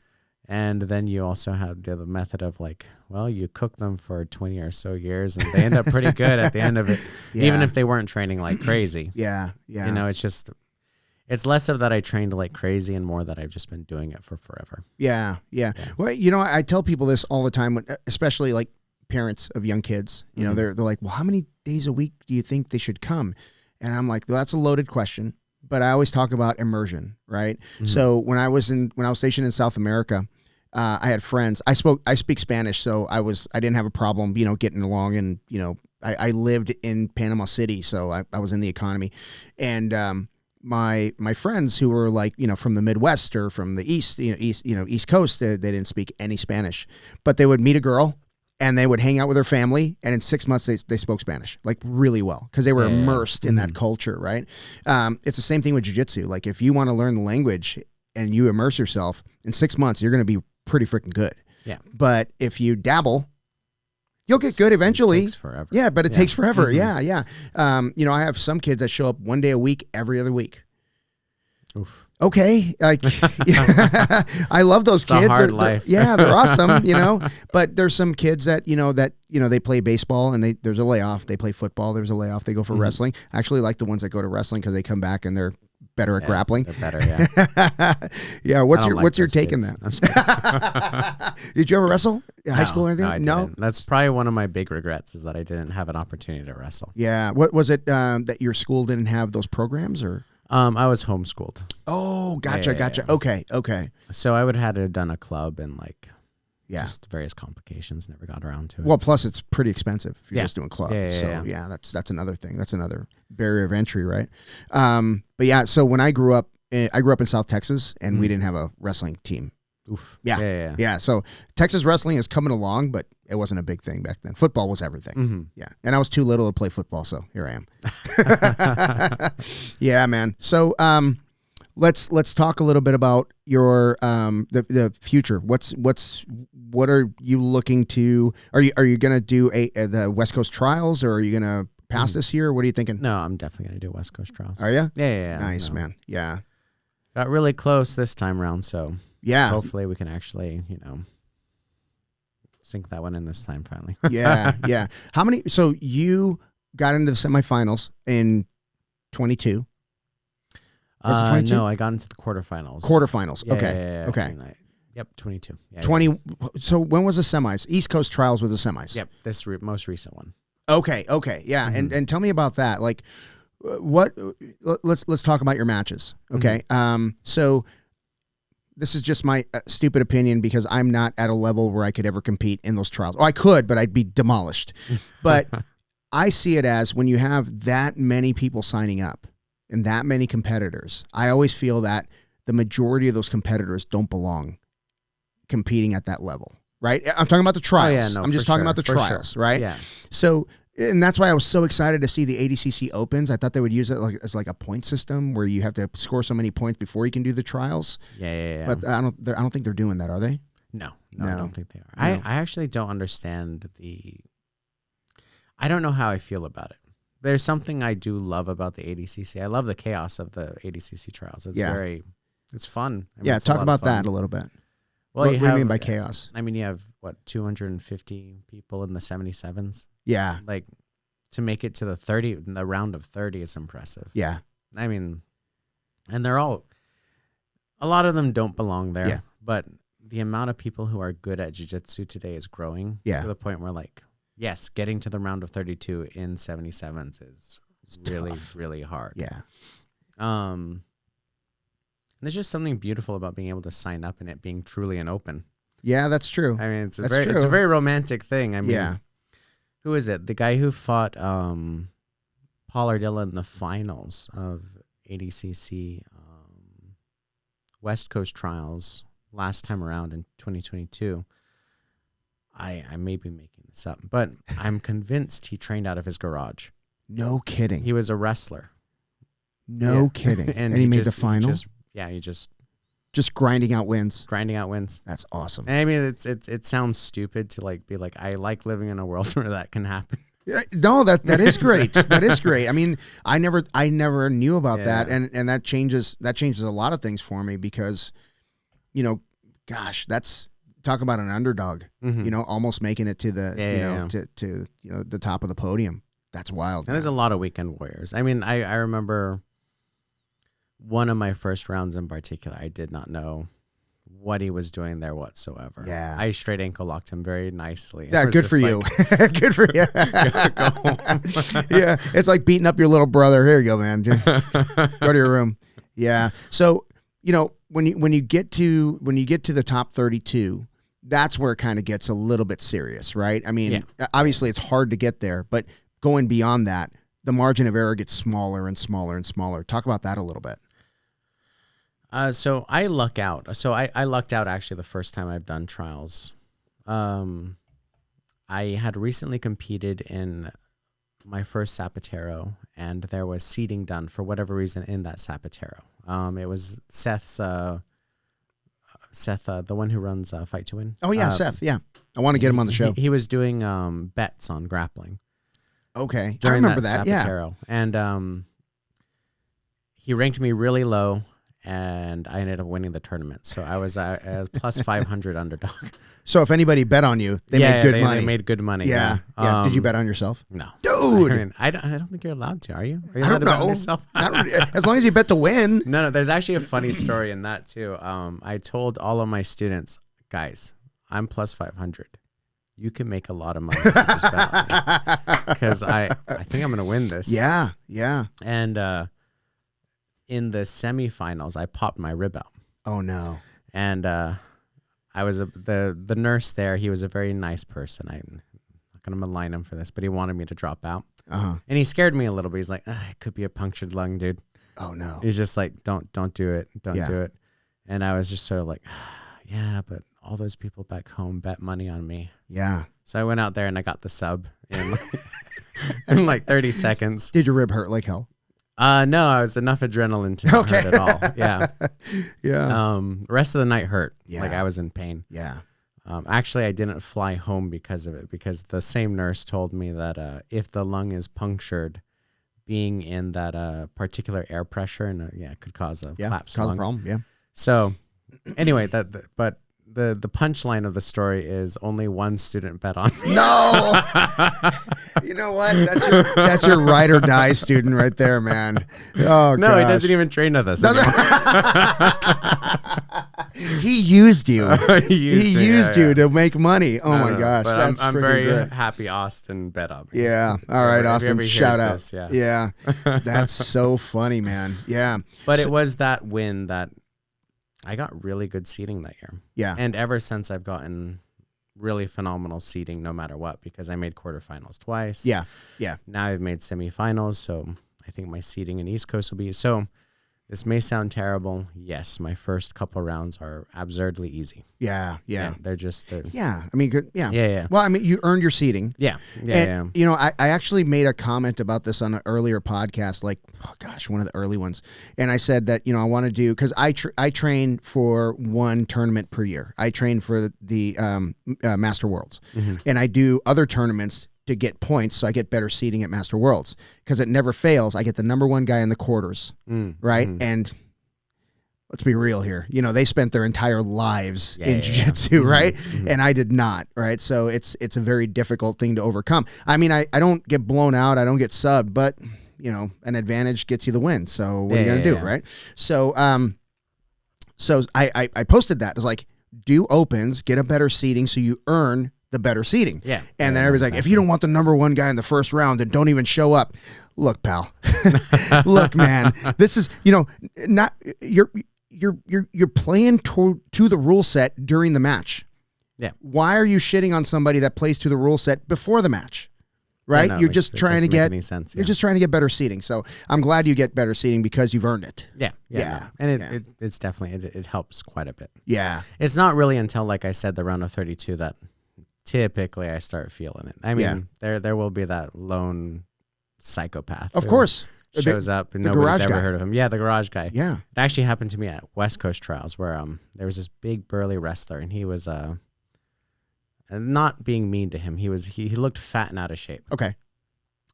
And then you also have the method of like, well, you cook them for 20 or so years and they end up pretty good at the end of it, even if they weren't training like crazy. Yeah. Yeah. You know, it's less of that I trained like crazy and more that I've just been doing it for forever. Yeah. Yeah. Well, you know, I tell people this all the time, especially like parents of young kids, you know, they're like, well, how many days a week do you think they should come? And I'm like, well, that's a loaded question, but I always talk about immersion, right? So when I was stationed in South America, I had friends. I speak Spanish, so I didn't have a problem, you know, getting along. And you know, I lived in Panama City, so I was in the economy. And my friends who were like, you know, from the Midwest or from the East Coast, they didn't speak any Spanish, but they would meet a girl and they would hang out with her family, and in 6 months they spoke Spanish like really well because they were immersed in that culture, right? It's the same thing with jiu-jitsu. Like if you want to learn the language and you immerse yourself, in 6 months you're going to be pretty freaking good. Yeah. But if you dabble, you'll get good eventually. It takes forever. Yeah, but it takes forever. Yeah. You know, I have some kids that show up 1 day a week, every other week. Oof. Okay. Like, I love those kids. It's a hard life. They're awesome, you know, but there's some kids that they play baseball and there's a layoff. They play football. There's a layoff. They go for wrestling. I actually like the ones that go to wrestling because they come back and they're better at grappling. They're better, yeah. What's your take in that? Did you ever wrestle in high school or anything? No, I didn't. That's probably one of my big regrets is that I didn't have an opportunity to wrestle. Yeah. What was it that your school didn't have those programs or? I was homeschooled. Oh, gotcha. Yeah. Okay. So I would have had to have done a club and like just various complications. Never got around to it. Well, plus it's pretty expensive if you're just doing clubs. That's another thing. That's another barrier of entry, right? But yeah, so when I grew up in South Texas and we didn't have a wrestling team. Oof. Yeah. So Texas wrestling is coming along, but it wasn't a big thing back then. Football was everything. Yeah. And I was too little to play football, so here I am. Yeah, man. So let's talk a little bit about your the future. What are you looking to? Are you going to do the West Coast trials, or are you going to pass this year? What are you thinking? No, I'm definitely going to do West Coast trials. Are you? Yeah. Nice, man. Yeah. Got really close this time around, so hopefully we can actually, sink that one in this time finally. Yeah. How many? So you got into the semifinals in 22. No, I got into the quarterfinals. Okay. 22. 20. So when was the semis? East Coast trials were the semis. Yep, this most recent one. Okay. Yeah, and tell me about that. Like, let's talk about your matches. Okay. So this is just my stupid opinion because I'm not at a level where I could ever compete in those trials. Oh, I could, but I'd be demolished. But I see it as when you have that many people signing up and that many competitors, I always feel that the majority of those competitors don't belong competing at that level, right? I'm talking about the trials. I'm just talking about the trials, right? Yeah. So, and that's why I was so excited to see the ADCC Opens. I thought they would use it as like a point system where you have to score so many points before you can do the trials. Yeah. But I don't think they're doing that, are they? No, I don't think they are. No. I actually don't understand I don't know how I feel about it. There's something I do love about the ADCC. I love the chaos of the ADCC trials. It's fun. Talk about that a little bit. Well, what do you mean by chaos? I mean, you have 250 people in the 77s. Yeah. Like to make it to the round of 30 is impressive. Yeah. I mean, and a lot of them don't belong there. Yeah. But the amount of people who are good at jiu-jitsu today is growing to the point where yes, getting to the round of 32 in 77s is really, really hard. Yeah. There's just something beautiful about being able to sign up and it being truly an open. Yeah, that's true. I mean, it's a very romantic thing. I mean, who is it? The guy who fought Paul Ardilla in the finals of ADCC West Coast trials last time around in 2022. I may be making this up, but I'm convinced he trained out of his garage. No kidding. He was a wrestler. No kidding. And he made the final? He just grinding out wins. Grinding out wins. That's awesome. And I mean, it sounds stupid to like be like, I like living in a world where that can happen. No, that is great. That is great. I mean, I never knew about that, and that changes a lot of things for me because, you know, gosh, that's talk about an underdog. Mm-hmm. You know, almost making it to the to the top of the podium. That's wild. And there's a lot of weekend warriors. I mean, I remember one of my first rounds in particular. I did not know what he was doing there whatsoever. Yeah. I straight ankle locked him very nicely. Yeah, good for you. Good for you. Go home. Yeah, it's like beating up your little brother. Here you go, man. Just go to your room. Yeah. So, you know, when you get to the top 32, that's where it kind of gets a little bit serious, right? I mean, obviously it's hard to get there, but going beyond that, the margin of error gets smaller and smaller and smaller. Talk about that a little bit. So I luck out. So I lucked out actually the first time I've done trials. I had recently competed in my first Zapatero, and there was seating done for whatever reason in that Zapatero. It was Seth, the one who runs Fight to Win. Oh yeah, Seth. Yeah, I want to get him on the show. He was doing bets on grappling. Okay, during I remember that. Zapatero. Yeah, and he ranked me really low. And I ended up winning the tournament. So I was plus 500 underdog. So if anybody bet on you, they made good money. They made good money. Yeah. Did you bet on yourself? No. Dude. I mean, I don't think you're allowed to, are you? Are you allowed to bet bet on on yourself? As long as you bet to win. No, there's actually a funny story in that too. I told all of my students, guys, I'm plus 500. You can make a lot of money if you just bet on me. Because I think I'm going to win this. Yeah, yeah. And in the semifinals, I popped my rib out. Oh no! And I was the nurse there. He was a very nice person. I'm not gonna malign him for this, but he wanted me to drop out. And he scared me a little bit. He's like, it could be a punctured lung, dude. Oh no! He's just like, don't do it, don't do it. And I was just sort of like, yeah, but all those people back home bet money on me. Yeah. So I went out there and I got the sub in like 30 seconds. Did your rib hurt like hell? No, I was enough adrenaline to not hurt at all. Yeah. Yeah. The rest of the night hurt. Yeah. Like I was in pain. Yeah. Actually, I didn't fly home because of it, because the same nurse told me that if the lung is punctured, being in that particular air pressure and it could cause a collapsed lung. Cause a problem. Yeah. So anyway, but the punchline of the story is only one student bet on me. No. You know what? That's your ride or die student right there, man. Oh no, he doesn't even train with us anymore. He used you. He used you to make money. Oh my gosh, that's I'm very great. happy Austin bet on me. Yeah. All right, Austin. Shout out. This, yeah. That's so funny, man. Yeah. But it was that win that I got really good seating that year. Yeah. And ever since I've gotten really phenomenal seating no matter what, because I made quarterfinals twice. Yeah. Yeah. Now I've made semifinals, so I think my seating in East Coast will be so. This may sound terrible. Yes, my first couple rounds are absurdly easy. Yeah, yeah. They're yeah, I mean, good. Yeah. Yeah. Well, I mean, you earned your seating. Yeah. And, you know, I actually made a comment about this on an earlier podcast, like, oh gosh, one of the early ones. And I said that, you know, I want to do, because I train for one tournament per year. I train for the Master Worlds. Mm-hmm. And I do other tournaments to get points, so I get better seating at Master Worlds, because it never fails. I get the number one guy in the quarters, right? And let's be real here. You know, they spent their entire lives in jiu-jitsu, right? And I did not, right? So it's a very difficult thing to overcome. I mean, I don't get blown out. I don't get subbed, but, you know, an advantage gets you the win. So what are you going to do, right? So so I posted that. It's like, do opens, get a better seating so you earn the better seating. Yeah. And then everybody's like, if you don't want the number one guy in the first round, then don't even show up. Look, pal. Look, man. This is, you know, not you're playing to the rule set during the match. Yeah. Why are you shitting on somebody that plays to the rule set before the match? right? no, You're just trying to get any sense. you're just trying to get better seating. So I'm glad you get better seating because you've earned it. Yeah. Yeah. No. And it's definitely it helps quite a bit. Yeah. It's not really until, like I said, the round of 32 that typically I start feeling it. I mean, there will be that lone psychopath. Of course. Shows up and the nobody's garage ever guy. heard of him. Yeah, the garage guy. Yeah. It actually happened to me at West Coast Trials where there was this big burly wrestler and he was not being mean to him. He looked fat and out of shape. Okay.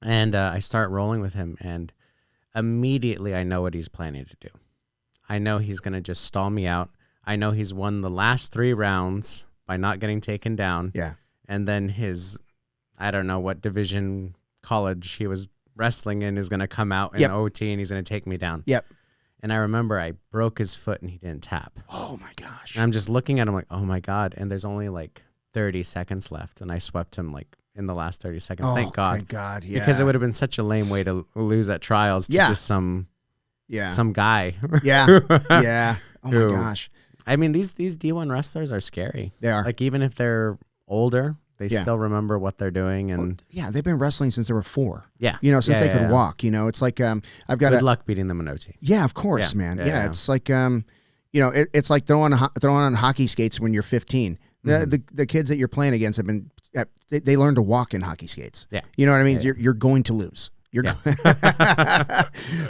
And I start rolling with him and immediately I know what he's planning to do. I know he's going to just stall me out. I know he's won the last 3 rounds by not getting taken down. Yeah. And then I don't know what division college he was wrestling in is going to come out in OT and he's going to take me down. Yep. And I remember I broke his foot and he didn't tap. Oh my gosh. And I'm just looking at him like, oh my God. And there's only like 30 seconds left. And I swept him like in the last 30 seconds. Thank God. Thank God. Yeah. Because it would have been such a lame way to lose at trials to just some guy. Yeah. Yeah. Oh my gosh. I mean, these D1 wrestlers are scary. They are. Like, even if they're older, they still remember what they're doing. And they've been wrestling since they were 4. Yeah. Since they could walk. It's like I've got good luck beating them in OT. Yeah, of course, man. Yeah, it's like it's like throwing on hockey skates when you're 15. The kids that you're playing against have been they learn to walk in hockey skates. Yeah. You know what I mean? You're going to lose.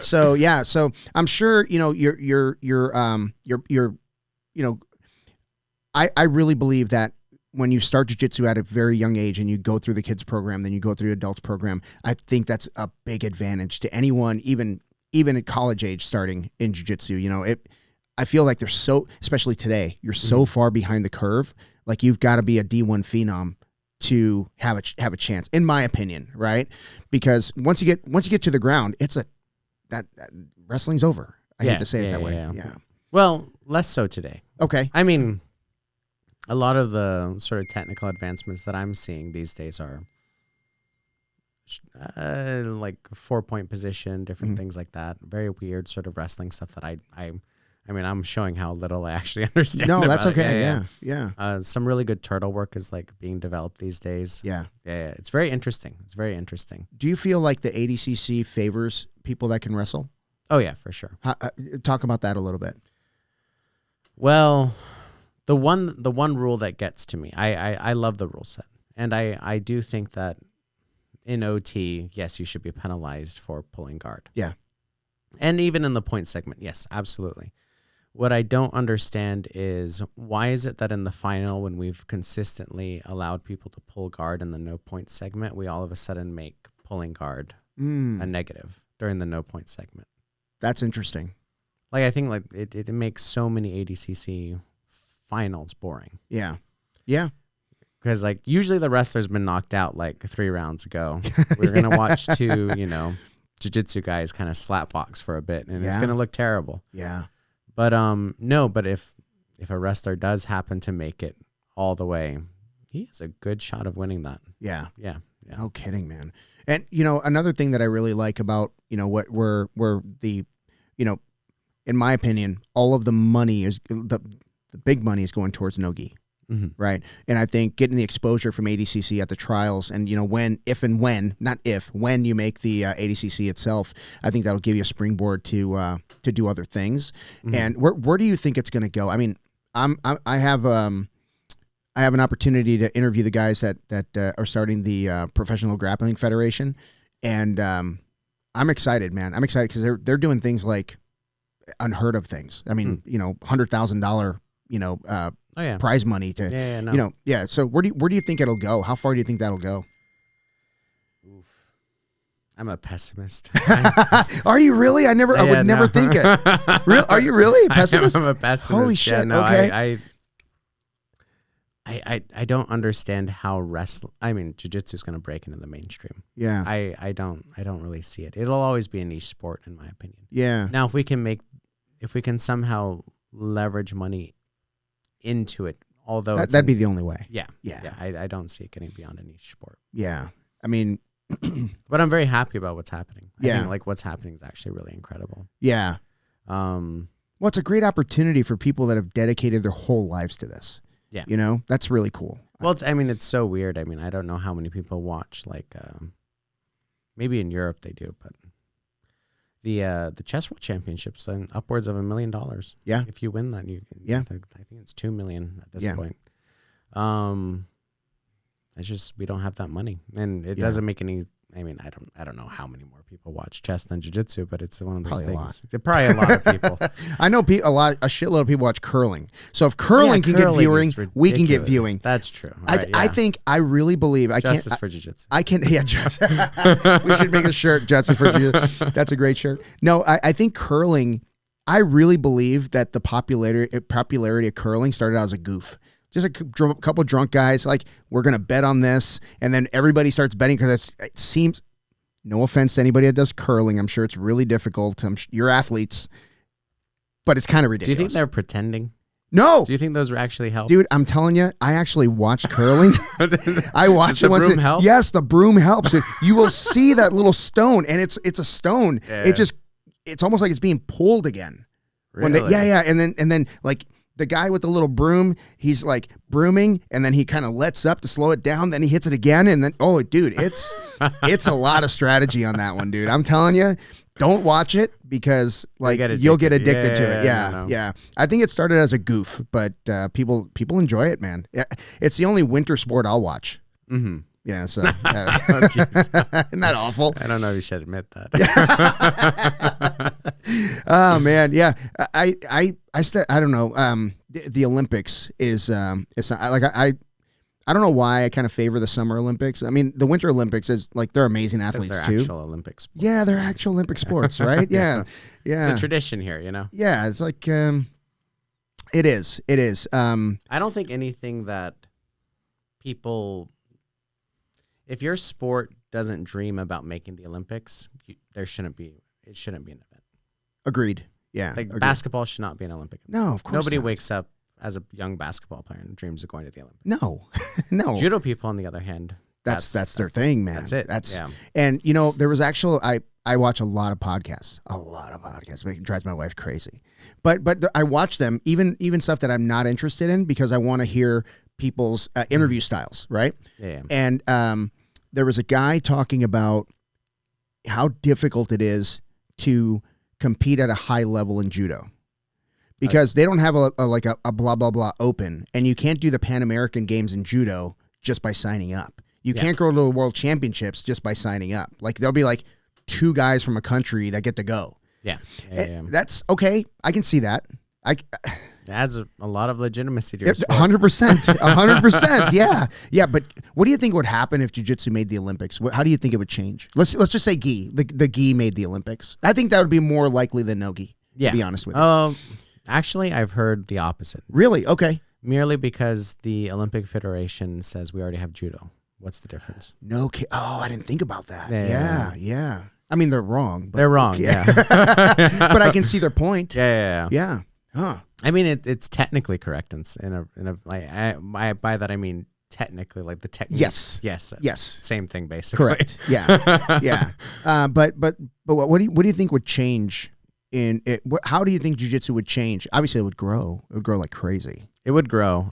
So I'm sure I really believe that when you start jiu-jitsu at a very young age and you go through the kids program, then you go through the adults program, I think that's a big advantage to anyone, even at college age starting in jiu-jitsu. I feel like they're so, especially today, you're so far behind the curve. Like, you've got to be a D1 phenom to have a chance, in my opinion, right? Because once you get to the ground, that wrestling's over. I hate to say it that way. Yeah. Well, less so today. Okay. I mean, a lot of the sort of technical advancements that I'm seeing these days are like 4-point position, different things like that. Very weird sort of wrestling stuff that I mean, I'm showing how little I actually understand. No, that's about okay. It. Yeah. Some really good turtle work is like being developed these days. Yeah. Yeah. It's very interesting. Do you feel like the ADCC favors people that can wrestle? Oh yeah, for sure. Talk about that a little bit. Well, the one rule that gets to me, I love the rule set. And I do think that in OT, yes, you should be penalized for pulling guard. Yeah. And even in the point segment, yes, absolutely. What I don't understand is, why is it that in the final, when we've consistently allowed people to pull guard in the no point segment, we all of a sudden make pulling guard a negative during the no point segment? That's interesting. Like, I think like it makes so many ADCC finals boring. Yeah. Yeah. Because like usually the wrestler's been knocked out like 3 rounds ago. We're going to watch 2, jiu-jitsu guys kind of slap box for a bit, and it's going to look terrible. Yeah. But but if a wrestler does happen to make it all the way, he has a good shot of winning that. Yeah. Yeah. No kidding, man. And another thing that I really like about what we're the in my opinion, all of the money is the big money is going towards no-gi. Right. And I think getting the exposure from ADCC at the trials and, when you make the ADCC itself, I think that'll give you a springboard to do other things. And where do you think it's going to go? I mean, I have an opportunity to interview the guys that are starting the Professional Grappling Federation. And I'm excited, man. I'm excited because they're doing things like unheard of things. I mean, $100,000, prize money to, So where do you think it'll go? How far do you think that'll go? Oof. I'm a pessimist. Are you really? I would never think it. Are you really a pessimist? I'm a pessimist. Holy shit. Yeah, no, okay. I don't understand how jiu-jitsu is going to break into the mainstream. Yeah. I don't really see it. It'll always be a niche sport in my opinion. Yeah. Now, if we can somehow leverage money into it, although that'd be the only way. Yeah. I don't see it getting beyond a niche sport. Yeah. I mean, but I'm very happy about what's happening. I Yeah. think like what's happening is actually really incredible. Yeah. Well, it's a great opportunity for people that have dedicated their whole lives to this. Yeah. That's really cool. Well, it's so weird. I mean, I don't know how many people watch like Maybe in Europe they do, but the chess world championships upwards of $1 million. Yeah. If you win that, I think it's 2 million at this point. It's just we don't have that money, and it doesn't make any. I mean, I don't know how many more people watch chess than jiu-jitsu, but it's one of those things. Probably a lot of people. I know a shitload of people watch curling. So if curling can get viewing, we can get viewing. That's true. I really believe justice for jiu-jitsu. We should make a shirt, justice for jiu-jitsu. That's a great shirt. No, I think curling. I really believe that the popularity of curling started out as a goof. Just a couple drunk guys like, we're going to bet on this. And then everybody starts betting because it seems, no offense to anybody that does curling, I'm sure it's really difficult. You're athletes, but it's kind of ridiculous. Do you think they're pretending? No. Do you think those actually help? Dude, I'm telling you, I actually watched curling. I watched it once. The broom helps? Yes, the broom helps. You will see that little stone, and it's a stone. Yeah. It's almost like it's being pulled again. Really? And then like, the guy with the little broom, he's like brooming, and then he kind of lets up to slow it down. Then he hits it again, and then dude, it's a lot of strategy on that one, dude. I'm telling you, don't watch it because like you'll get addicted to it. Yeah. I think it started as a goof, but people enjoy it, man. It's the only winter sport I'll watch. Mm-hmm. Yeah, so isn't that awful? I don't know if you should admit that. Oh man, yeah. I don't know. The Olympics is it's not, like I don't know why I kind of favor the Summer Olympics. I mean, the Winter Olympics is like they're amazing athletes they're too. Actual Olympic sports. Yeah, they're actual Olympic sports, right? Yeah. It's a tradition here, you know. Yeah, it's like it is. I don't think anything that people. If your sport doesn't dream about making the Olympics, it shouldn't be an event. Agreed. Yeah. Like basketball should not be an Olympic event. No, of course Nobody not. wakes up as a young basketball player and dreams of going to the Olympics. No. Judo people, on the other hand, that's their thing, man. That's it. And you know, there was I watch a lot of podcasts. It drives my wife crazy. But I watch them, even stuff that I'm not interested in, because I want to hear people's interview styles, right? Yeah. And there was a guy talking about how difficult it is to compete at a high level in judo, because they don't have a blah blah blah open, and you can't do the Pan American Games in judo just by signing up. You can't go to the World Championships just by signing up. Like there'll be like 2 guys from a country that get to go. Yeah. That's okay. I can see that. It adds a lot of legitimacy to your sport. 100%. 100%. Yeah. But what do you think would happen if jiu-jitsu made the Olympics? How do you think it would change? Let's just say gi. The gi made the Olympics. I think that would be more likely than no gi. Yeah. To be honest with you. Actually, I've heard the opposite. Really? Okay. Merely because the Olympic Federation says we already have judo. What's the difference? No. I didn't think about that. Yeah. I mean, they're wrong. They're wrong. Yeah. But I can see their point. Yeah. Huh. I mean, it's technically correct in a by that I mean technically, like the technique. Yes. Same thing, basically. Correct. Yeah. But what do you think would change in it? How do you think jiu-jitsu would change? Obviously, it would grow. It would grow like crazy. It would grow.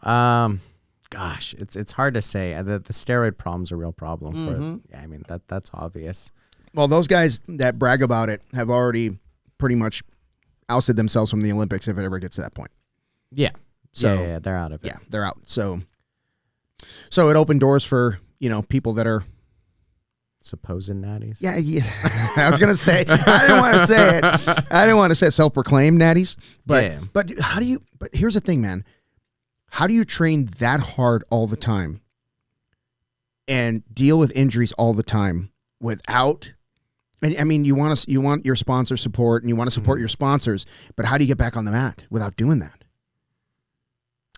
Gosh, it's hard to say. The steroid problem's a real problem for. I mean that's obvious. Well, those guys that brag about it have already pretty much ousted themselves from the Olympics if it ever gets to that point. Yeah. So they're out of it. Yeah, they're out. So it opened doors for, people that are supposed natties. Yeah. I was gonna say I didn't want to say it. I didn't want to say self-proclaimed natties. But but here's the thing, man. How do you train that hard all the time and deal with injuries all the time without? I mean, you want your sponsor support and you want to support your sponsors, but how do you get back on the mat without doing that?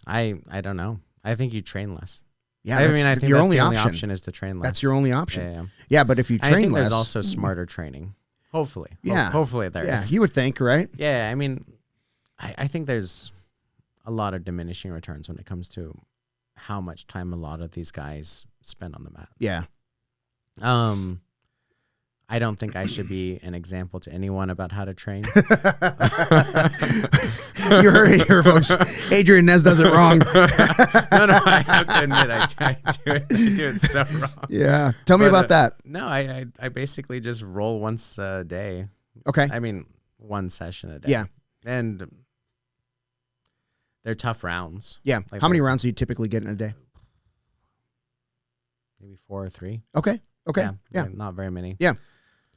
I don't know. I think you train less. Yeah, I think that's your only the only option. option is to train less. That's your only option. Yeah. Yeah, but if you train I think less, there's also smarter training. Hopefully. Yeah. Hopefully there is. Yeah, you would think, right? Yeah, I mean, I think there's a lot of diminishing returns when it comes to how much time a lot of these guys spend on the mat. Yeah. I don't think I should be an example to anyone about how to train. You heard it here, folks. Adrian Nez does it wrong. No, I have to admit, I do it so wrong. Yeah. Tell me about that. No, I basically just roll once a day. Okay. I mean, one session a day. Yeah. And they're tough rounds. Yeah. Like How many rounds do you typically get in a day? Maybe 4 or 3. Okay. Okay. Yeah. Not very many. Yeah.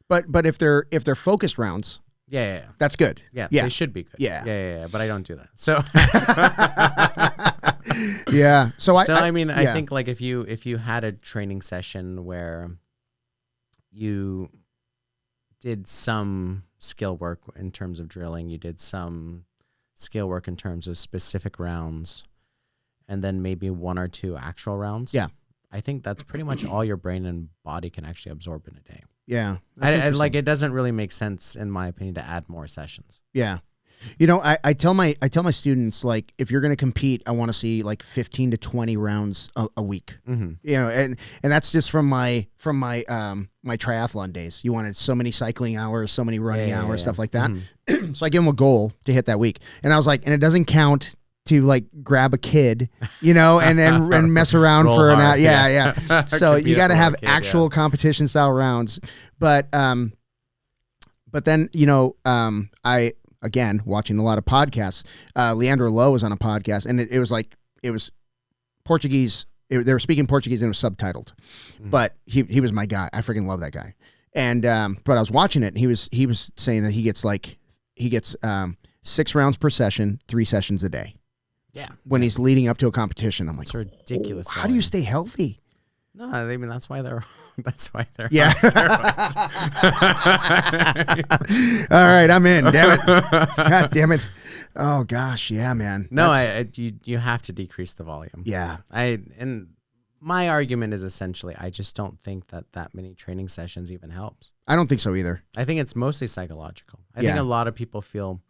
But if they're focused rounds, Yeah. that's good. Yeah. Yeah. They should be good. Yeah. Yeah. But I don't do that. So yeah. So I mean, I think like if you had a training session where you did some skill work in terms of drilling, you did some skill work in terms of specific rounds, and then maybe 1 or 2 actual rounds. Yeah. I think that's pretty much all your brain and body can actually absorb in a day. Yeah. I like it doesn't really make sense, in my opinion, to add more sessions. Yeah. You know, I tell my students, like, if you're going to compete, I want to see like 15 to 20 rounds a week. Mm-hmm. You know, and that's just from my my triathlon days. You wanted so many cycling hours, so many running hours, stuff like that. Mm-hmm. So I give them a goal to hit that week, and I was like, and it doesn't count to like grab a kid, you know, and then mess around for an hour. Yeah. So you got to have actual competition style rounds, but then, you know, I, again, watching a lot of podcasts, Leandro Lowe was on a podcast, and it was Portuguese. They were speaking Portuguese and it was subtitled, but he was my guy. I freaking love that guy. And, but I was watching it, and he was saying that he gets 6 rounds per session, 3 sessions a day. Yeah. When he's leading up to a competition, I'm like, it's ridiculous. How do you stay healthy? No, I mean that's why they're yeah. on steroids. All right, I'm in. Damn it! God damn it! Oh gosh, yeah, man. No, you have to decrease the volume. Yeah. And my argument is essentially I just don't think that many training sessions even helps. I don't think so either. I think it's mostly psychological. I think a lot of people feel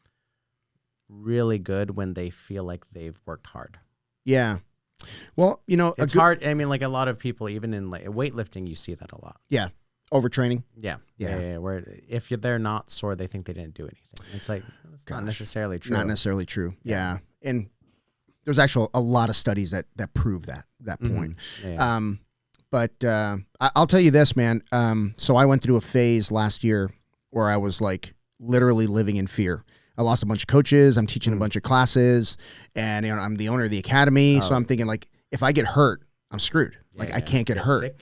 really good when they feel like they've worked hard. Yeah. Well, you know, it's hard. I mean, like a lot of people, even in like weightlifting, you see that a lot. Yeah. Overtraining. Yeah. Where if they're not sore, they think they didn't do anything. It's like, it's not necessarily true. Not necessarily true. Yeah. And there's actually a lot of studies that prove that point. Yeah. But I'll tell you this, man. So I went through a phase last year where I was like literally living in fear. I lost a bunch of coaches. I'm teaching a bunch of classes, and you know, I'm the owner of the academy. So I'm thinking, like, if I get hurt, I'm screwed. Like, I can't get hurt.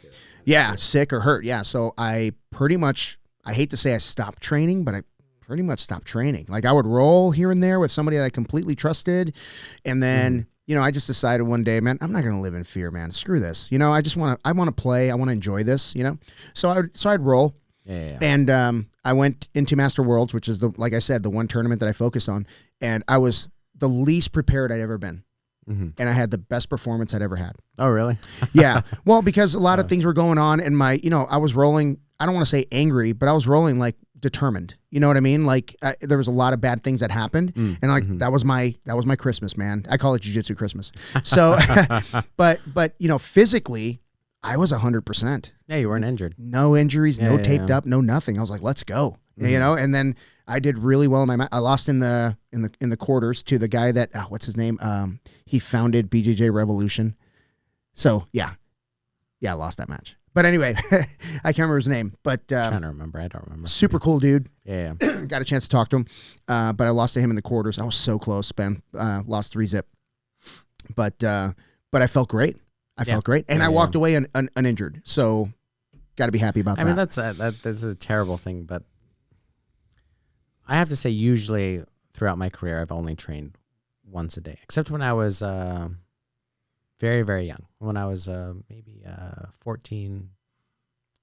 Sick or hurt. Yeah. So I pretty much, I hate to say I stopped training, but I pretty much stopped training. Like, I would roll here and there with somebody that I completely trusted, and then you know, I just decided one day, man, I'm not going to live in fear, man. Screw this. You know, I want to play. I want to enjoy this. You know, so I'd roll. Yeah. And I went into Master Worlds, which is like I said, the one tournament that I focus on, and I was the least prepared I'd ever been, and I had the best performance I'd ever had. Oh, really? Yeah. Well, because a lot of things were going on, and I was rolling. I don't want to say angry, but I was rolling like determined. You know what I mean? Like there was a lot of bad things that happened, and like that was my Christmas, man. I call it Jiu Jitsu Christmas. So, but you know, physically, I was 100%. Yeah, you weren't injured. No injuries, no taped up, no nothing. I was like, let's go. You know, and then I did really well in my I lost in the quarters to the guy that what's his name? He founded BJJ Revolution. So yeah, I lost that match. But anyway, I can't remember his name. But I'm trying to remember. I don't remember. Super cool dude. Yeah. Got a chance to talk to him, but I lost to him in the quarters. I was so close, Ben. Lost 3-0. But I felt great. I felt great, and I walked away uninjured. So, got to be happy about that. I mean, that's a terrible thing, but I have to say, usually throughout my career, I've only trained once a day, except when I was very, very young. When I was maybe 14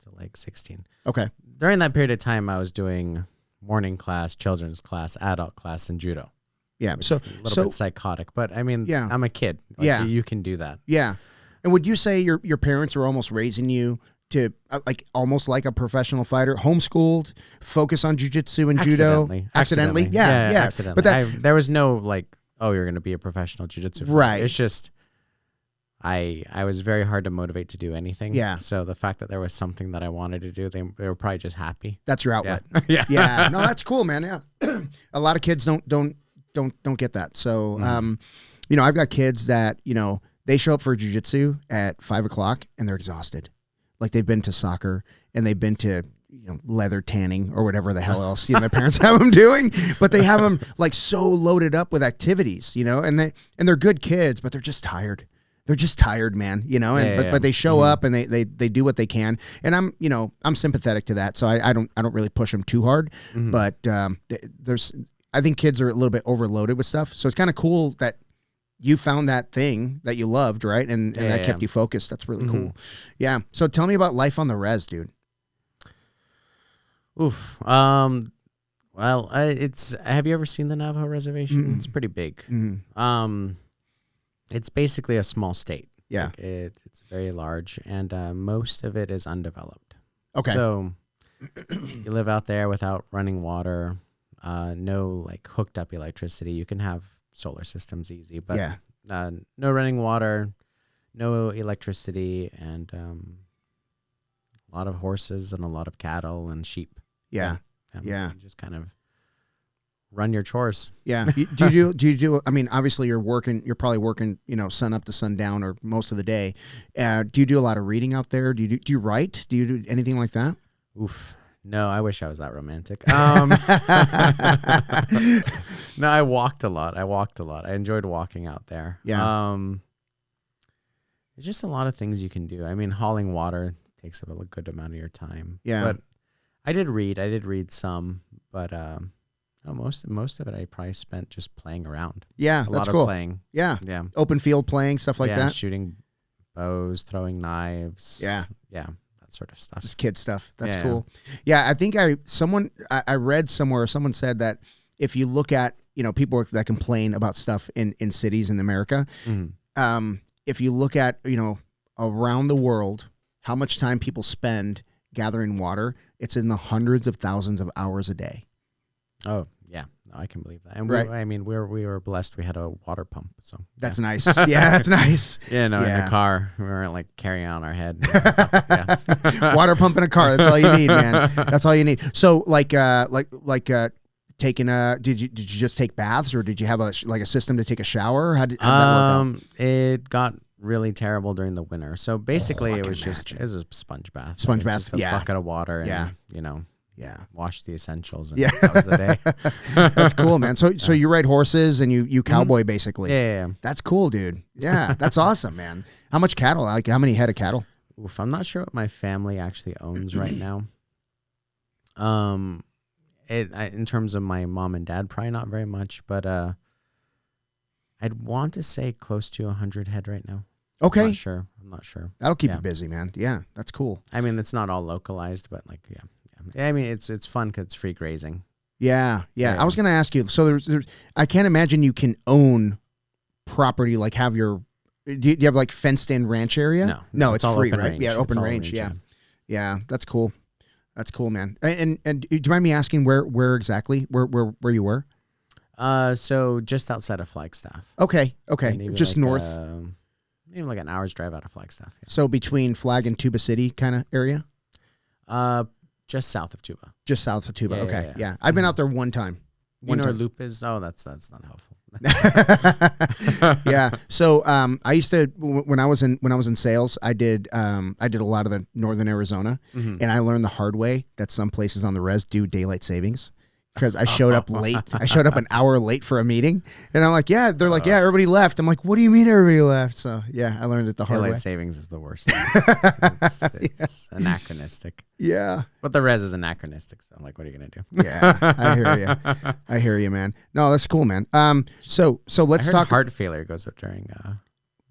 to like 16. Okay. During that period of time, I was doing morning class, children's class, adult class, and judo. Yeah, so a little bit psychotic, but I mean, I'm a kid. Like, you can do that. Yeah. And would you say your parents were almost raising you to like almost like a professional fighter, homeschooled, focus on jiu-jitsu and judo? Accidentally? Yeah. Accidentally. But there was no like, oh, you're going to be a professional jiu-jitsu fighter. Right. It's just I was very hard to motivate to do anything. Yeah. So the fact that there was something that I wanted to do, they were probably just happy. That's your outlet. Yeah. Yeah. No, that's cool, man. Yeah. A lot of kids don't get that. So, you know, I've got kids that, you know, they show up for jiu-jitsu at 5 o'clock and they're exhausted. Like they've been to soccer and they've been to, you know, leather tanning or whatever the hell else, you know, their parents have them doing, but they have them like so loaded up with activities, you know, and they're good kids, but they're just tired. They're just tired, man, you know, and but they show up and they do what they can. And I'm, you know, I'm sympathetic to that. So I don't really push them too hard, but I think kids are a little bit overloaded with stuff. So it's kind of cool that you found that thing that you loved, right? And that kept you focused. That's really cool. Yeah. So tell me about life on the res, dude. Oof. Well, have you ever seen the Navajo Reservation? It's pretty big. It's basically a small state. Yeah. Like it's very large, and most of it is undeveloped. Okay. So you live out there without running water, no like hooked up electricity. You can have solar systems easy, but no running water, no electricity, and a lot of horses and a lot of cattle and sheep. Yeah. You just kind of run your chores. Yeah. Do you do, I mean, obviously you're probably working, you know, sun up to sundown or most of the day. Do you do a lot of reading out there? Do you write? Do you do anything like that? Oof. No, I wish I was that romantic. No, I walked a lot. I enjoyed walking out there. Yeah. There's just a lot of things you can do. I mean, hauling water takes up a good amount of your time. Yeah. But I did read some, but most of it I probably spent just playing around. Yeah, a that's lot cool. of playing. Yeah. Yeah. Open field playing, stuff like that. Shooting bows, throwing knives. Yeah. Yeah. Sort of stuff. Just kid stuff. That's cool. Yeah, I think I read somewhere, someone said that if you look at, you know, people that complain about stuff in cities in America, if you look at, you know, around the world, how much time people spend gathering water, it's in the hundreds of thousands of hours a day. Oh, yeah. No, I can believe that. And we were blessed. We had a water pump. So that's nice. Yeah, that's nice. In the car, we weren't like carrying on our head. Water pump in a car. That's all you need, man. That's all you need. So taking did you just take baths, or did you have a system to take a shower? How did that work out? It got really terrible during the winter. So basically it was a sponge bath. Sponge bath. Just a bucket of water and you know. Yeah. Wash the essentials. And that was the day. That's cool, man. So you ride horses and you cowboy basically. Yeah. That's cool, dude. Yeah. That's awesome, man. How much cattle? Like how many head of cattle? Oof, I'm not sure what my family actually owns right now. In terms of my mom and dad, probably not very much, but I'd want to say close to 100 head right now. Okay. I'm not sure. That'll keep you busy, man. Yeah. That's cool. I mean, it's not all localized, but like, yeah. I mean, it's fun because it's free grazing. Yeah. I was going to ask you. So there's I can't imagine you can own property like have your. Do you have like fenced in ranch area? No, it's free, right? Range. Yeah, open range. Yeah. That's cool. That's cool, man. And do you mind me asking where exactly where you were? So just outside of Flagstaff. Okay. Just like north. Even like an hour's drive out of Flagstaff. Yeah. So between Flag and Tuba City kind of area? Just south of Tuba. Just south of Tuba. Yeah. I've been out there one time. You know where Loop is? Oh, that's not helpful. Yeah. So I used to when I was in sales, I did a lot of the northern Arizona, and I learned the hard way that some places on the res do daylight savings. Because I showed up late. I showed up an hour late for a meeting. And I'm like, yeah. They're like, yeah, everybody left. I'm like, what do you mean everybody left? So, yeah, I learned it the hard way. Daylight savings is the worst. It's anachronistic. Yeah. But the res is anachronistic. So, I'm like, what are you going to do? Yeah, I hear you, man. No, that's cool, man. So let's talk. Heart failure goes up during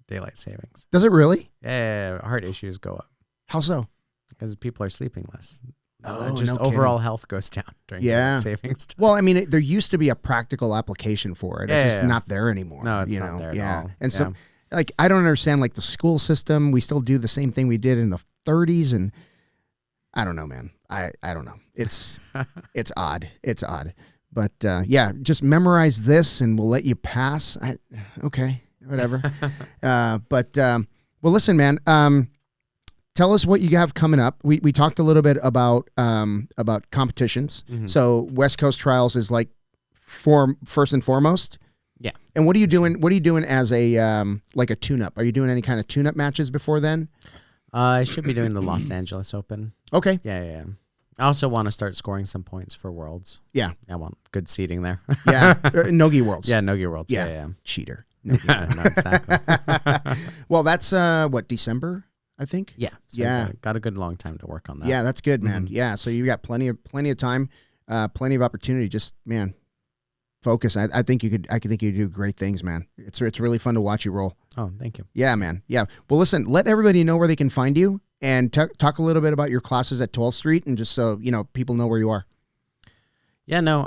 daylight savings. Does it really? Yeah, heart issues go up. How so? Because people are sleeping less. No overall health goes down during daylight savings. Well, I mean, there used to be a practical application for it. It's just not there anymore. No, it's not there at all. And so, like, I don't understand, like, the school system. We still do the same thing we did in the 30s, and I don't know, man. I don't know. It's odd. It's odd. But, just memorize this, and we'll let you pass. Okay, whatever. Well, listen, man. Tell us what you have coming up. We talked a little bit about competitions. Mhm. So West Coast Trials is like first and foremost. Yeah. And what are you doing? What are you doing as a like a tune-up? Are you doing any kind of tune-up matches before then? I should be doing the Los Angeles Open. Okay. Yeah. I also want to start scoring some points for Worlds. Yeah. I want good seating there. Yeah. Nogi Worlds. Yeah, Nogi Worlds. Yeah. Yeah. Cheater. Yeah, no, exactly. Well, that's what, December, I think? Yeah. So Yeah. got a good long time to work on that. Yeah, that's good, man. Mhm. Yeah, so you got plenty of time, plenty of opportunity. Just, man, focus. I think you could do great things, man. It's really fun to watch you roll. Oh, thank you. Yeah, man. Yeah. Well, listen, let everybody know where they can find you and talk a little bit about your classes at 12th Street, and just so, people know where you are. Yeah, no,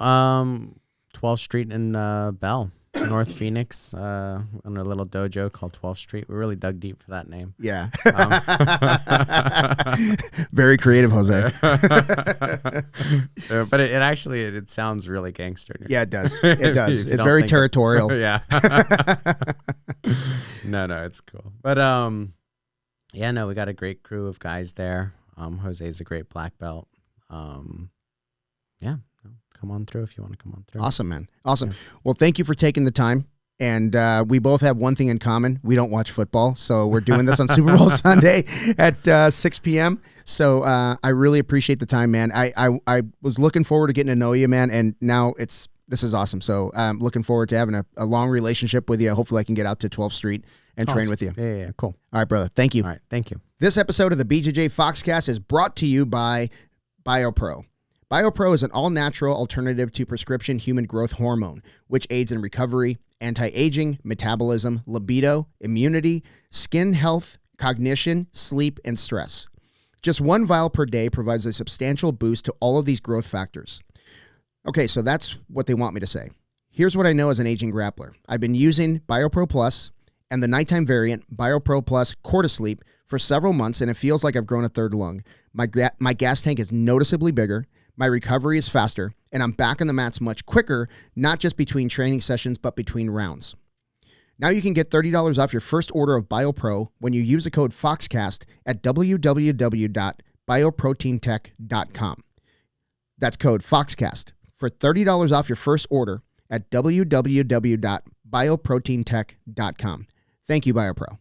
12th Street in Bell, North Phoenix, on a little dojo called 12th Street. We really dug deep for that name. Yeah. Very creative, Jose. But it actually, it sounds really gangster. Yeah, it does. It does. If you It's don't very think territorial. Yeah. No, it's cool. But yeah, no, we got a great crew of guys there. Jose's a great black belt. Yeah, come on through if you want to come on through. Awesome, man. Awesome. Yeah. Well, thank you for taking the time. And we both have one thing in common. We don't watch football. So we're doing this on Super Bowl Sunday at 6 p.m. So I really appreciate the time, man. I was looking forward to getting to know you, man. And now this is awesome. So I'm looking forward to having a long relationship with you. Hopefully I can get out to 12th Street and train with you. Yeah, cool. All right, brother. Thank you. All right, thank you. This episode of the BJJ Foxcast is brought to you by BioPro. BioPro is an all-natural alternative to prescription human growth hormone, which aids in recovery, anti-aging, metabolism, libido, immunity, skin health, cognition, sleep, and stress. Just one vial per day provides a substantial boost to all of these growth factors. Okay, so that's what they want me to say. Here's what I know as an aging grappler. I've been using BioPro Plus and the nighttime variant, BioPro Plus Cortisleep, for several months, and it feels like I've grown a third lung. My gas tank is noticeably bigger. My recovery is faster, and I'm back on the mats much quicker, not just between training sessions, but between rounds. Now you can get $30 off your first order of BioPro when you use the code Foxcast at www.bioproteintech.com. That's code Foxcast for $30 off your first order at www.bioproteintech.com. Thank you, BioPro.